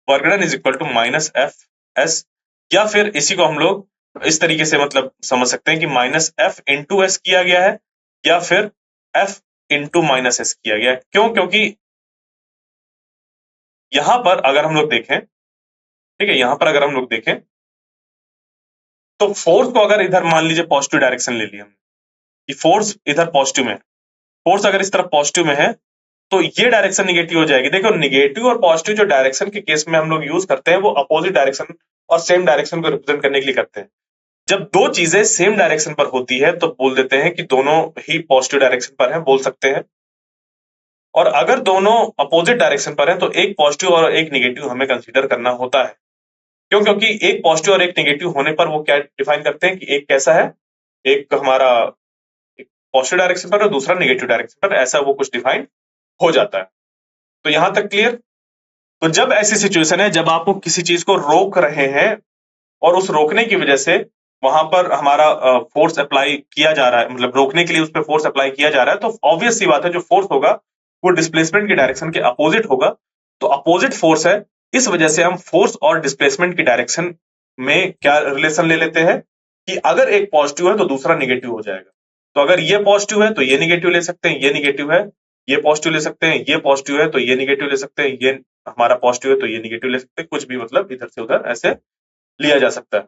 Work done is equal to minus F S, या फिर इसी को हम लोग इस तरीके से मतलब समझ सकते हैं कि माइनस एफ इंटू एस किया गया है, या फिर एफ इंटू माइनस एस किया गया है। क्यों? क्योंकि यहां पर अगर हम लोग देखें, ठीक है, यहां पर अगर हम लोग देखें तो फोर्स को अगर इधर मान लीजिए पॉजिटिव डायरेक्शन ले लिया हमने, कि फोर्स इधर पॉजिटिव में है, फोर्स अगर इस तरफ पॉजिटिव में है तो ये डायरेक्शन निगेटिव हो जाएगी। देखो निगेटिव और पॉजिटिव जो डायरेक्शन के केस में हम लोग यूज करते हैं वो अपोजिट डायरेक्शन और सेम डायरेक्शन को रिप्रेजेंट करने के लिए करते हैं। जब दो चीजें सेम डायरेक्शन पर होती है तो बोल देते हैं कि दोनों ही पॉजिटिव डायरेक्शन पर हैं, बोल सकते हैं। और अगर दोनों अपोजिट डायरेक्शन पर हैं तो एक पॉजिटिव और एक निगेटिव हमें कंसीडर करना होता है। क्यों? क्योंकि एक पॉजिटिव और एक निगेटिव होने पर वो क्या डिफाइन करते हैं कि एक कैसा है, एक हमारा पॉजिटिव डायरेक्शन पर और दूसरा निगेटिव डायरेक्शन पर, ऐसा वो कुछ डिफाइन हो जाता है। तो यहां तक क्लियर? तो जब ऐसी सिचुएशन है जब आपको किसी चीज को रोक रहे हैं और उस रोकने की वजह से वहां पर हमारा फोर्स अप्लाई किया जा रहा है, मतलब रोकने के लिए उस पर फोर्स अप्लाई किया जा रहा है, तो ऑब्वियस सी बात है जो फोर्स होगा वो डिस्प्लेसमेंट की डायरेक्शन के अपोजिट होगा। तो अपोजिट फोर्स है, इस वजह से हम फोर्स और डिस्प्लेसमेंट की डायरेक्शन में क्या रिलेशन ले लेते हैं कि अगर एक पॉजिटिव है तो दूसरा निगेटिव हो जाएगा। तो अगर ये पॉजिटिव है तो ये निगेटिव ले सकते हैं, ये निगेटिव है ये पॉजिटिव ले सकते हैं, ये पॉजिटिव है तो ये निगेटिव ले सकते हैं, ये हमारा पॉजिटिव है तो ये निगेटिव ले सकते हैं, कुछ भी मतलब इधर से उधर ऐसे लिया जा सकता है।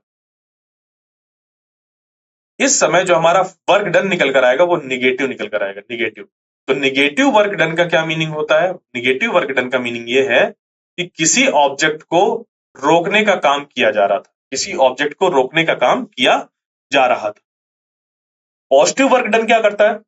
इस समय जो हमारा वर्क डन निकल कर आएगा वो निगेटिव निकल कर आएगा, निगेटिव। तो निगेटिव वर्क डन का क्या मीनिंग होता है? निगेटिव वर्क डन का मीनिंग ये है कि किसी ऑब्जेक्ट को रोकने का काम किया जा रहा था, किसी ऑब्जेक्ट को रोकने का काम किया जा रहा था। पॉजिटिव वर्क डन क्या करता है?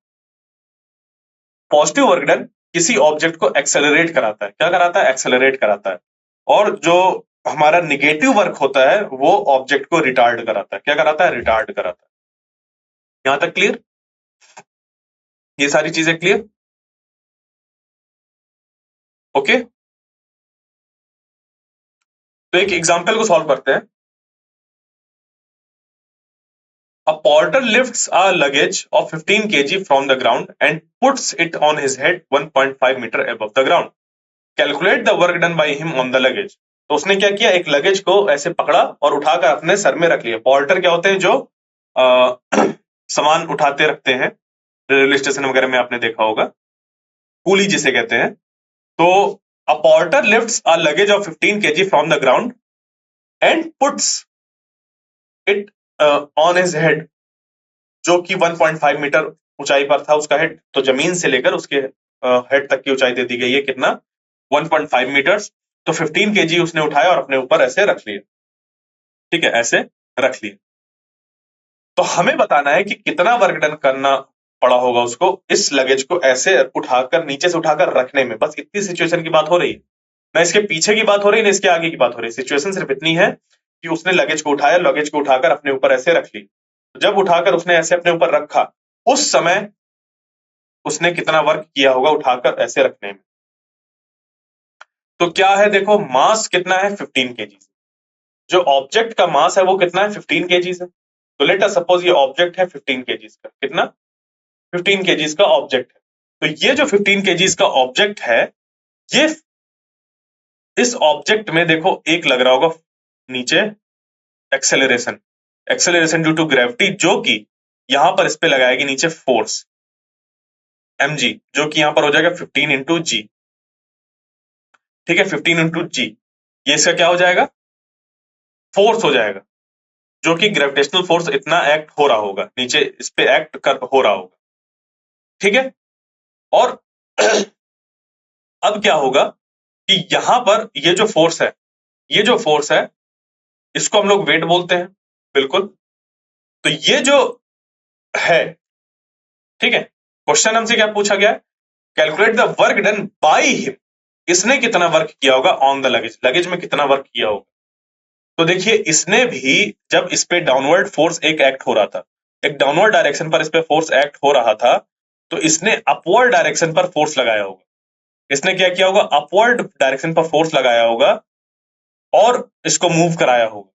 पॉजिटिव वर्क डन किसी ऑब्जेक्ट को एक्सेलरेट कराता है। क्या कराता है? एक्सेलरेट कराता है। और जो हमारा निगेटिव वर्क होता है वो ऑब्जेक्ट को रिटार्ड कराता है। क्या कराता है? रिटार्ड कराता है। यहां तक क्लियर? ये सारी चीजें क्लियर? ओके, तो एक एग्जांपल को सॉल्व करते हैं। A porter lifts a luggage of 15 kg from the ground and puts it on his head 1.5 meter above the ground. Calculate the work done by him on the luggage. तो उसने क्या किया? एक luggage को ऐसे पकड़ा और उठाकर अपने सर में रख लिया। पोर्टर क्या होते हैं? जो सामान उठाते रखते हैं, रेलवे स्टेशन वगैरह में आपने देखा होगा, कूली जिसे कहते हैं। तो a porter lifts a luggage of 15 kg from the ground and puts it on his head, जो कि 1.5 मीटर ऊंचाई पर था उसका हेड। तो जमीन से लेकर उसके हेड तक की ऊंचाई दे दी गई है कितना? 1.5 मीटर। तो 15 केजी उसने उठाया और अपने ऊपर ऐसे रख लिया। ठीक है, ऐसे रख लिया। तो हमें बताना है कि कितना वर्क डन करना पड़ा होगा उसको इस लगेज को ऐसे उठाकर, नीचे से उठाकर रखने में। बस इतनी सिचुएशन की बात हो रही है, ना इसके पीछे की बात हो रही है, ना इसके आगे की बात हो रही है। सिचुएशन सिर्फ इतनी है कि उसने लगेज को उठाया, लगेज को उठाकर अपने ऊपर ऐसे रख ली। जब उठाकर उसने ऐसे अपने ऊपर रखा, उस समय उसने कितना वर्क किया होगा उठाकर ऐसे रखने में। तो क्या है? देखो मास कितना है? 15 केजी। जो ऑब्जेक्ट का मास है वो कितना है? 15 केजी है। तो लेट अस सपोज ये ऑब्जेक्ट है 15 केजी का। कितना? 15 केजी का ऑब्जेक्ट है। तो ये जो 15 केजी का ऑब्जेक्ट है, ये इस ऑब्जेक्ट में देखो एक लग रहा होगा नीचे acceleration, acceleration due to gravity, जो कि यहां पर इस पे लगाएगी नीचे फोर्स mg, जो कि यहां पर हो जाएगा 15 इंटू जी। ठीक है, 15 इंटू जी, ये इसका क्या हो जाएगा? फोर्स हो जाएगा, जो कि ग्रेविटेशनल फोर्स इतना एक्ट हो रहा होगा, नीचे इस पे एक्ट कर हो रहा होगा। ठीक है, और अब क्या होगा कि यहां पर ये जो फोर्स है, ये जो फोर्स है इसको हम लोग वेट बोलते हैं। बिल्कुल। तो ये जो है, ठीक है, क्वेश्चन हमसे क्या पूछा गया? Calculate the work done by him. इसने कितना वर्क किया होगा ऑन द लगेज, लगेज में कितना वर्क किया होगा। तो देखिए इसने भी, जब इस पे डाउनवर्ड फोर्स एक एक्ट हो रहा था, एक डाउनवर्ड डायरेक्शन पर इस पे फोर्स एक्ट हो रहा था, तो इसने अपवर्ड डायरेक्शन पर फोर्स लगाया होगा। इसने क्या किया होगा, अपवर्ड डायरेक्शन पर फोर्स लगाया होगा और इसको मूव कराया होगा।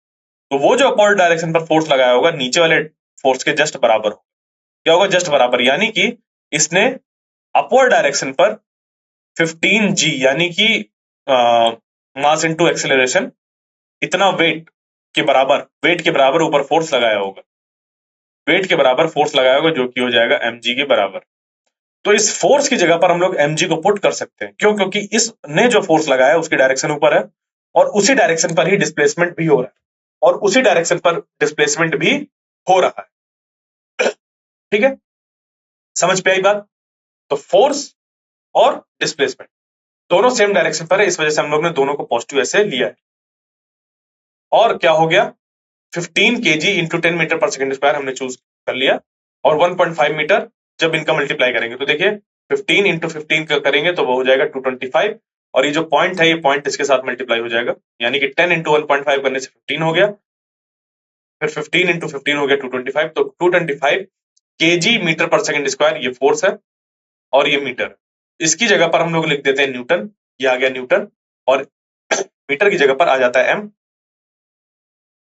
तो वो जो अपवर्ड डायरेक्शन पर फोर्स लगाया होगा नीचे वाले फोर्स के जस्ट बराबर होगा। क्या होगा, जस्ट बराबर, यानी कि इसने अपवर्ड डायरेक्शन पर 15g यानी कि मास इनटू एक्सेलरेशन, इतना वेट के बराबर ऊपर फोर्स लगाया होगा, वेट के बराबर फोर्स लगाया होगा, जो कि हो जाएगा mg के बराबर। तो इस फोर्स की जगह पर हम लोग mg को पुट कर सकते हैं। क्यों? क्योंकि इसने जो फोर्स लगाया है उसकी डायरेक्शन ऊपर है और उसी डायरेक्शन पर ही डिस्प्लेसमेंट भी हो रहा है और उसी डायरेक्शन पर डिस्प्लेसमेंट भी हो रहा है। ठीक है, समझ पे आई बात? तो फोर्स और डिस्प्लेसमेंट दोनों सेम डायरेक्शन पर है, इस वजह से हम लोग ने दोनों को पॉजिटिव ऐसे लिया है। और क्या हो गया, 15 kg इंटू 10 मीटर पर सेकंड स्क्वायर हमने चूज कर लिया और 1.5 मीटर जब इनका मल्टीप्लाई करेंगे तो देखिए 15 इंटू 15 करेंगे तो वो हो जाएगा 225 और ये जो पॉइंट है ये पॉइंट इसके साथ मल्टीप्लाई हो जाएगा, यानी कि 10 इंटू 1.5 करने से 15 हो गया, फिर 15 इंटू 15 हो गया 225, तो 225 kg मीटर पर सेकंड स्क्वायर ये फोर्स है और ये मीटर। इसकी जगह पर हम लोग लिख देते हैं न्यूटन, ये आ गया न्यूटन, और मीटर की जगह पर आ जाता है एम,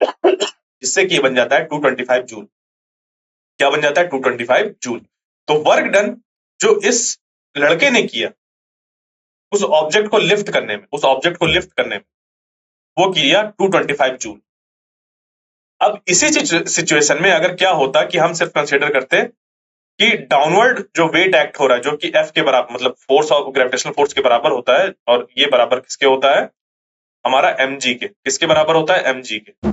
जिससे कि ये बन जाता है 225 जूल। क्या बन जाता है, 225 जूल। तो वर्क डन जो इस लड़के ने किया उस ऑब्जेक्ट को लिफ्ट करने में वो किया 225 जूल। अब इसी सिचुएशन में अगर क्या होता कि हम सिर्फ कंसीडर करते कि डाउनवर्ड जो वेट एक्ट हो रहा है जो कि एफ के बराबर, मतलब फोर्स ऑफ ग्रेविटेशनल फोर्स के बराबर होता है, और ये बराबर किसके होता है, हमारा mg के। किसके बराबर होता है, mg के।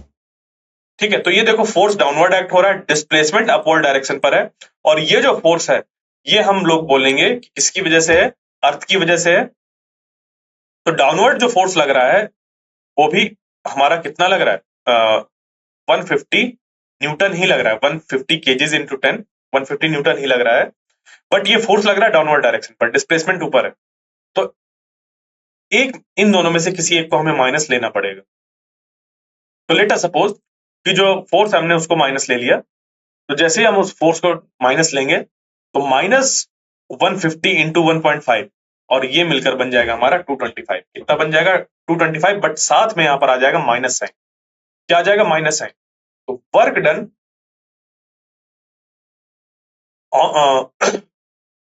ठीक है, तो ये देखो फोर्स डाउनवर्ड एक्ट हो रहा है, डिस्प्लेसमेंट अपवर्ड डायरेक्शन पर है, और ये जो फोर्स है ये हम लोग बोलेंगे कि किसकी वजह से है, अर्थ की वजह से है। तो डाउनवर्ड जो फोर्स लग रहा है वो भी हमारा कितना लग रहा है, 150 न्यूटन ही लग रहा है, 150 केजीज इंटू 10, 150 न्यूटन ही लग रहा है। बट ये फोर्स लग रहा है डाउनवर्ड डायरेक्शन पर, डिस्प्लेसमेंट ऊपर है, तो एक इन दोनों में से किसी एक को हमें माइनस लेना पड़ेगा। तो लेट अस सपोज कि जो फोर्स हमने उसको माइनस ले लिया, तो जैसे ही हम उस फोर्स को माइनस लेंगे तो माइनस 150 इंटू 1.5 और ये मिलकर बन जाएगा हमारा 225। कितना बन जाएगा, 225, बट साथ में यहां पर आ जाएगा माइनस साइन। क्या आ जाएगा, माइनस साइन। तो work done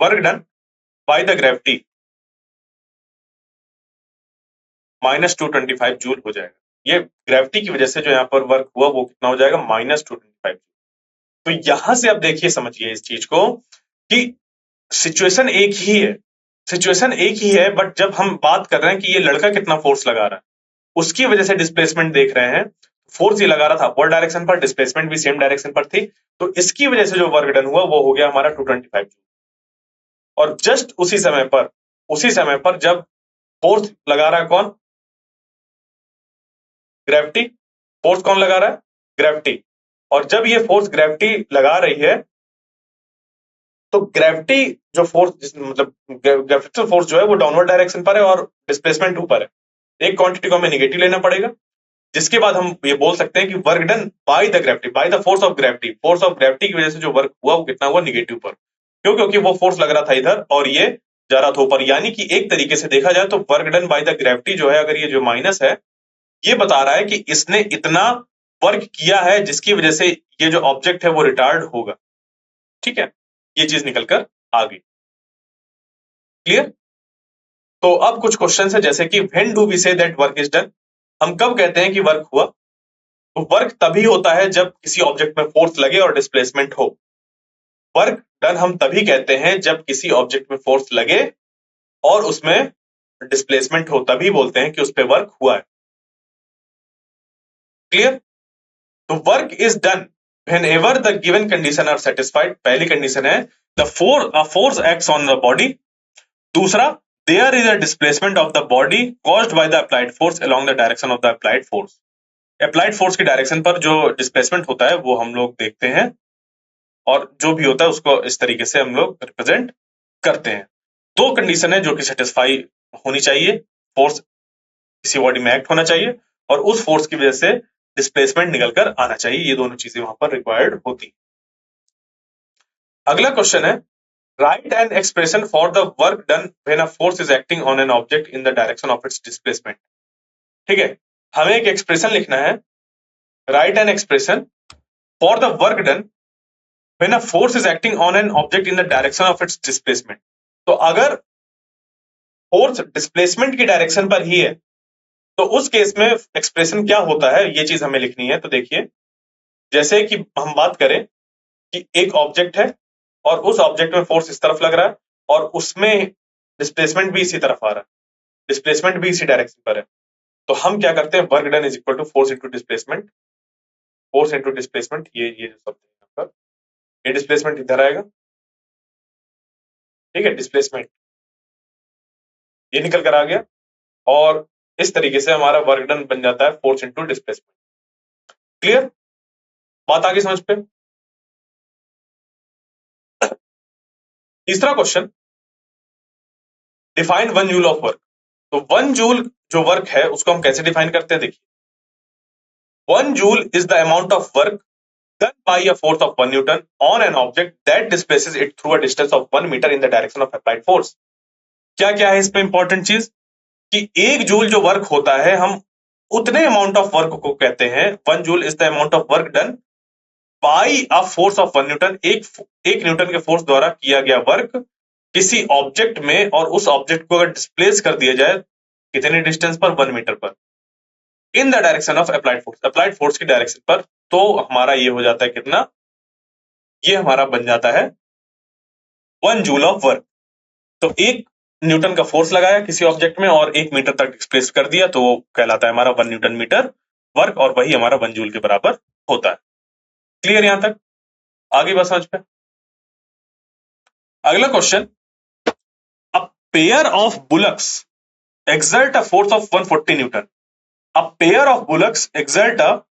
work done by the gravity minus 225 joule हो जाएगा। ये ग्रेविटी की वजह से जो यहाँ पर वर्क हुआ वो कितना हो जाएगा, माइनस 225। तो यहां से आप देखिए, समझिए इस चीज को कि सिचुएशन एक ही है, सिचुएशन एक ही है, बट जब हम बात कर रहे हैं कि ये लड़का कितना फोर्स लगा रहा है, उसकी वजह से डिस्प्लेसमेंट देख रहे हैं। फोर्स ये लगा रहा था अपवर्ड डायरेक्शन पर, डिस्प्लेसमेंट भी सेम डायरेक्शन पर थी, तो इसकी वजह से जो वर्क डन हुआ वो हो गया हमारा 225 जूल। और जस्ट उसी समय पर जब फोर्स लगा रहा है कौन, ग्रेविटी। फोर्स कौन लगा रहा है, ग्रेविटी। और जब ये फोर्स ग्रेविटी लगा रही है तो ग्रेविटी जो फोर्स, मतलब ग्रेविटेशनल फोर्स जो है वो डाउनवर्ड डायरेक्शन पर है और डिस्प्लेसमेंट ऊपर है। एक क्वांटिटी को हमें निगेटिव लेना पड़ेगा, जिसके बाद हम ये बोल सकते हैं कि work done by the gravity, by the force of gravity. Force of gravity की वजह से जो वर्क हुआ वो कितना हुआ, निगेटिव पर। क्यों? क्योंकि वो फोर्स लग रहा था इधर और ये जा रहा था ऊपर, यानी कि एक तरीके से देखा जाए तो work done by the gravity जो है, अगर ये जो माइनस है ये बता रहा है कि इसने इतना वर्क किया है जिसकी वजह से ये जो ऑब्जेक्ट है वो रिटार्ड होगा। ठीक है, ये चीज निकल कर आ गई। क्लियर? तो अब कुछ क्वेश्चन है, जैसे कि when do we say that work is done. हम कब कहते हैं कि वर्क हुआ? तो वर्क तभी होता है जब किसी ऑब्जेक्ट में फोर्स लगे और डिस्प्लेसमेंट हो। वर्क डन हम तभी कहते हैं जब किसी ऑब्जेक्ट में फोर्स लगे और उसमें डिस्प्लेसमेंट हो, तभी बोलते हैं कि उस पर वर्क हुआ है। क्लियर? तो work is done whenever the given condition are satisfied। पहली कंडीशन है the force acts on the body। दूसरा, there is a displacement of the body caused by the applied force along the direction of the applied force। Applied force की direction पर जो displacement होता है वो हम लोग देखते हैं, और जो भी होता है उसको इस तरीके से हम लोग रिप्रेजेंट करते हैं। दो कंडीशन है जो कि सेटिस्फाई होनी चाहिए, फोर्स किसी बॉडी में एक्ट होना चाहिए और उस फोर्स की वजह से डिस्प्लेसमेंट निकल कर आना चाहिए। ये दोनों चीजें वहां पर रिक्वायर्ड होती। अगला क्वेश्चन है, right an expression for the work done when a force is acting on an object in the direction of its displacement. ठीक है, हमें एक एक्सप्रेशन लिखना है, right an expression for the work done when a force is acting on an object in the direction of its displacement. तो अगर force displacement की direction पर ही है तो उस केस में एक्सप्रेशन क्या होता है, ये चीज हमें लिखनी है। तो देखिए, जैसे कि हम बात करें कि एक ऑब्जेक्ट है और उस ऑब्जेक्ट में फोर्स इस तरफ लग रहा है और उसमें डिस्प्लेसमेंट भी इसी तरफ आ रहा है, डिस्प्लेसमेंट भी इसी डायरेक्शन पर है। तो हम क्या करते हैं, work done is equal to force into displacement, force into displacement, ये सब पर ये डिस्प्लेसमेंट इधर आएगा। ठीक है, डिस्प्लेसमेंट ये निकल कर आ गया और इस तरीके से हमारा वर्क डन बन जाता है फोर्स इंटू डिस्प्लेसमेंट। क्लियर, बात आगे समझ पे। तीसरा question, define 1 joule of work. तो 1 जूल जो वर्क है उसको हम कैसे डिफाइन करते हैं, देखिए, 1 joule is the amount of work done by a force of 1 Newton on an object that displaces it through a distance of 1 meter in the direction of applied force। क्या क्या है इसमें इंपॉर्टेंट चीज कि 1 joule जो work होता है हम उतने अमाउंट ऑफ वर्क को कहते हैं, 1 joule is the amount of work done by a force of 1 Newton, एक न्यूटन के फोर्स द्वारा किया गया वर्क किसी ऑब्जेक्ट में, और उस ऑब्जेक्ट को अगर डिस्प्लेस कर दिया जाए कितने डिस्टेंस पर, 1 मीटर पर, इन the direction of applied force की डायरेक्शन पर। तो हमारा ये हो जाता है कितना, ये हमारा बन जाता है 1 जूल ऑफ वर्क। तो 1 न्यूटन का फोर्स लगाया किसी ऑब्जेक्ट में और 1 मीटर तक डिस्प्लेस कर दिया, तो वो कहलाता है हमारा 1 न्यूटन मीटर वर्क, और वही हमारा 1 जूल के बराबर होता है। क्लियर यहां तक, आगे बस समझ पे। अगला question, a pair of bullocks exert a force of 140 Newton. A pair of bullocks exert a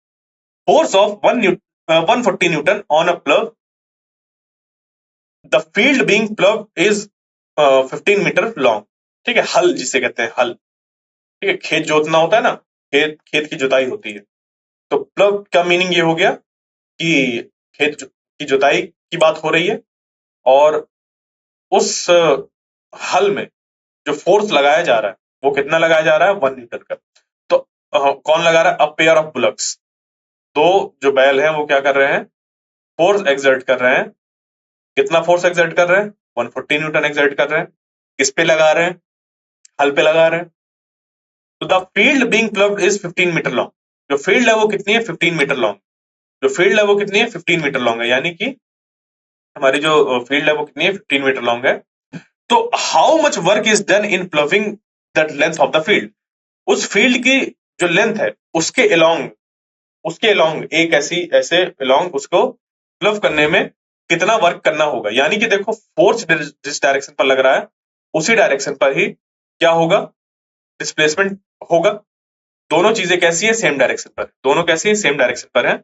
force of 140 Newton on a plug. The field being plugged is 15 metre long. ठीक है, हल जिसे कहते हैं हल। ठीक है, खेत जोतना होता है ना, खेत की जुताई होती है। तो प्लग का मीनिंग ये हो गया कि खेत की जुताई की बात हो रही है और उस हल में जो फोर्स लगाया जा रहा है वो कितना लगाया जा रहा है, 1 न्यूटन का। तो कौन लगा रहा है, अ पेयर ऑफ बुलक्स, तो जो बैल हैं वो क्या कर रहे हैं, फोर्स एक्सर्ट कर रहे हैं। कितना फोर्स एक्सर्ट कर रहे हैं, 140 न्यूटन एक्सर्ट कर रहे हैं। किस पे लगा रहे हैं, हल पे लगा रहे हैं। तो the field being plugged is 15 metre long. जो फील्ड है वो कितनी है, 15 मीटर लॉन्ग। जो फील्ड है वो कितनी है, 15 मीटर लॉन्ग है, यानी कि हमारी जो फील्ड है वो कितनी है, 15 मीटर लॉन्ग है। तो how much work is done in प्लविंग the length of the field. उस फील्ड की जो लेंथ है उसके अलोंग एक ऐसे अलोंग उसको प्लव करने में कितना वर्क करना होगा। यानी कि देखो, फोर्स जिस डायरेक्शन पर लग रहा है उसी डायरेक्शन पर ही क्या होगा, डिस्प्लेसमेंट होगा। दोनों चीजें कैसी है, सेम डायरेक्शन पर, दोनों कैसी है, सेम डायरेक्शन पर है।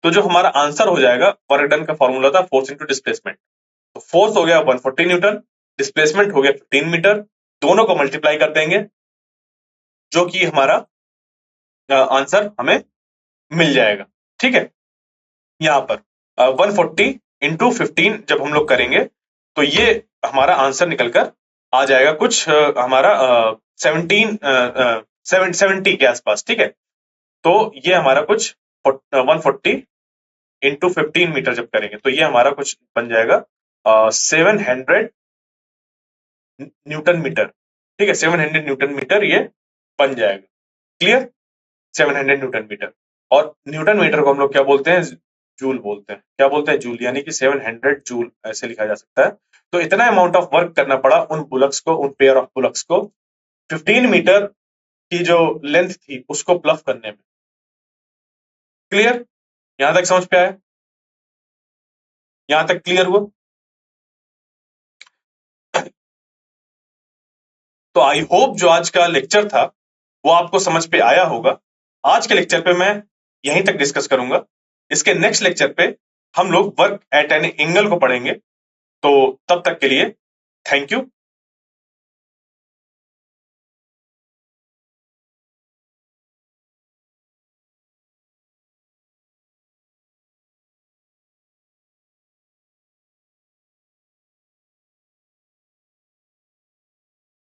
तो जो हमारा आंसर हो जाएगा, वर्क डन का फॉर्मूला था फोर्स इंटू डिस्प्लेसमेंट। तो फोर्स हो गया 140 न्यूटन, डिस्प्लेसमेंट हो गया 15 मीटर, दोनों को मल्टीप्लाई कर देंगे, जो कि हमारा आंसर हमें मिल जाएगा। ठीक है, यहाँ पर 140 इंटू 15 जब हम लोग करेंगे तो ये हमारा आंसर निकलकर आ जाएगा कुछ हमारा 70 के आसपास। ठीक है, तो ये हमारा कुछ 140 इंटू 15 मीटर जब करेंगे तो ये हमारा कुछ बन जाएगा 700 न्यूटन मीटर। ठीक है, 700 न्यूटन मीटर ये बन जाएगा। Clear, 700 newton metre. और न्यूटन मीटर को हम लोग क्या बोलते हैं, जूल बोलते हैं। क्या बोलते हैं, जूल, यानी कि 700 जूल ऐसे लिखा जा सकता है। तो इतना अमाउंट ऑफ वर्क करना पड़ा उन बुलक्स को, उन पेयर ऑफ बुलक्स को 15 मीटर की जो लेंथ थी उसको प्लव करने में। क्लियर, यहां तक समझ पे आया, यहां तक क्लियर हुआ। तो आई होप जो आज का लेक्चर था वो आपको समझ पे आया होगा। आज के लेक्चर पे मैं यहीं तक डिस्कस करूंगा। इसके नेक्स्ट लेक्चर पे हम लोग वर्क एट एन एंगल को पढ़ेंगे। तो तब तक के लिए थैंक यू।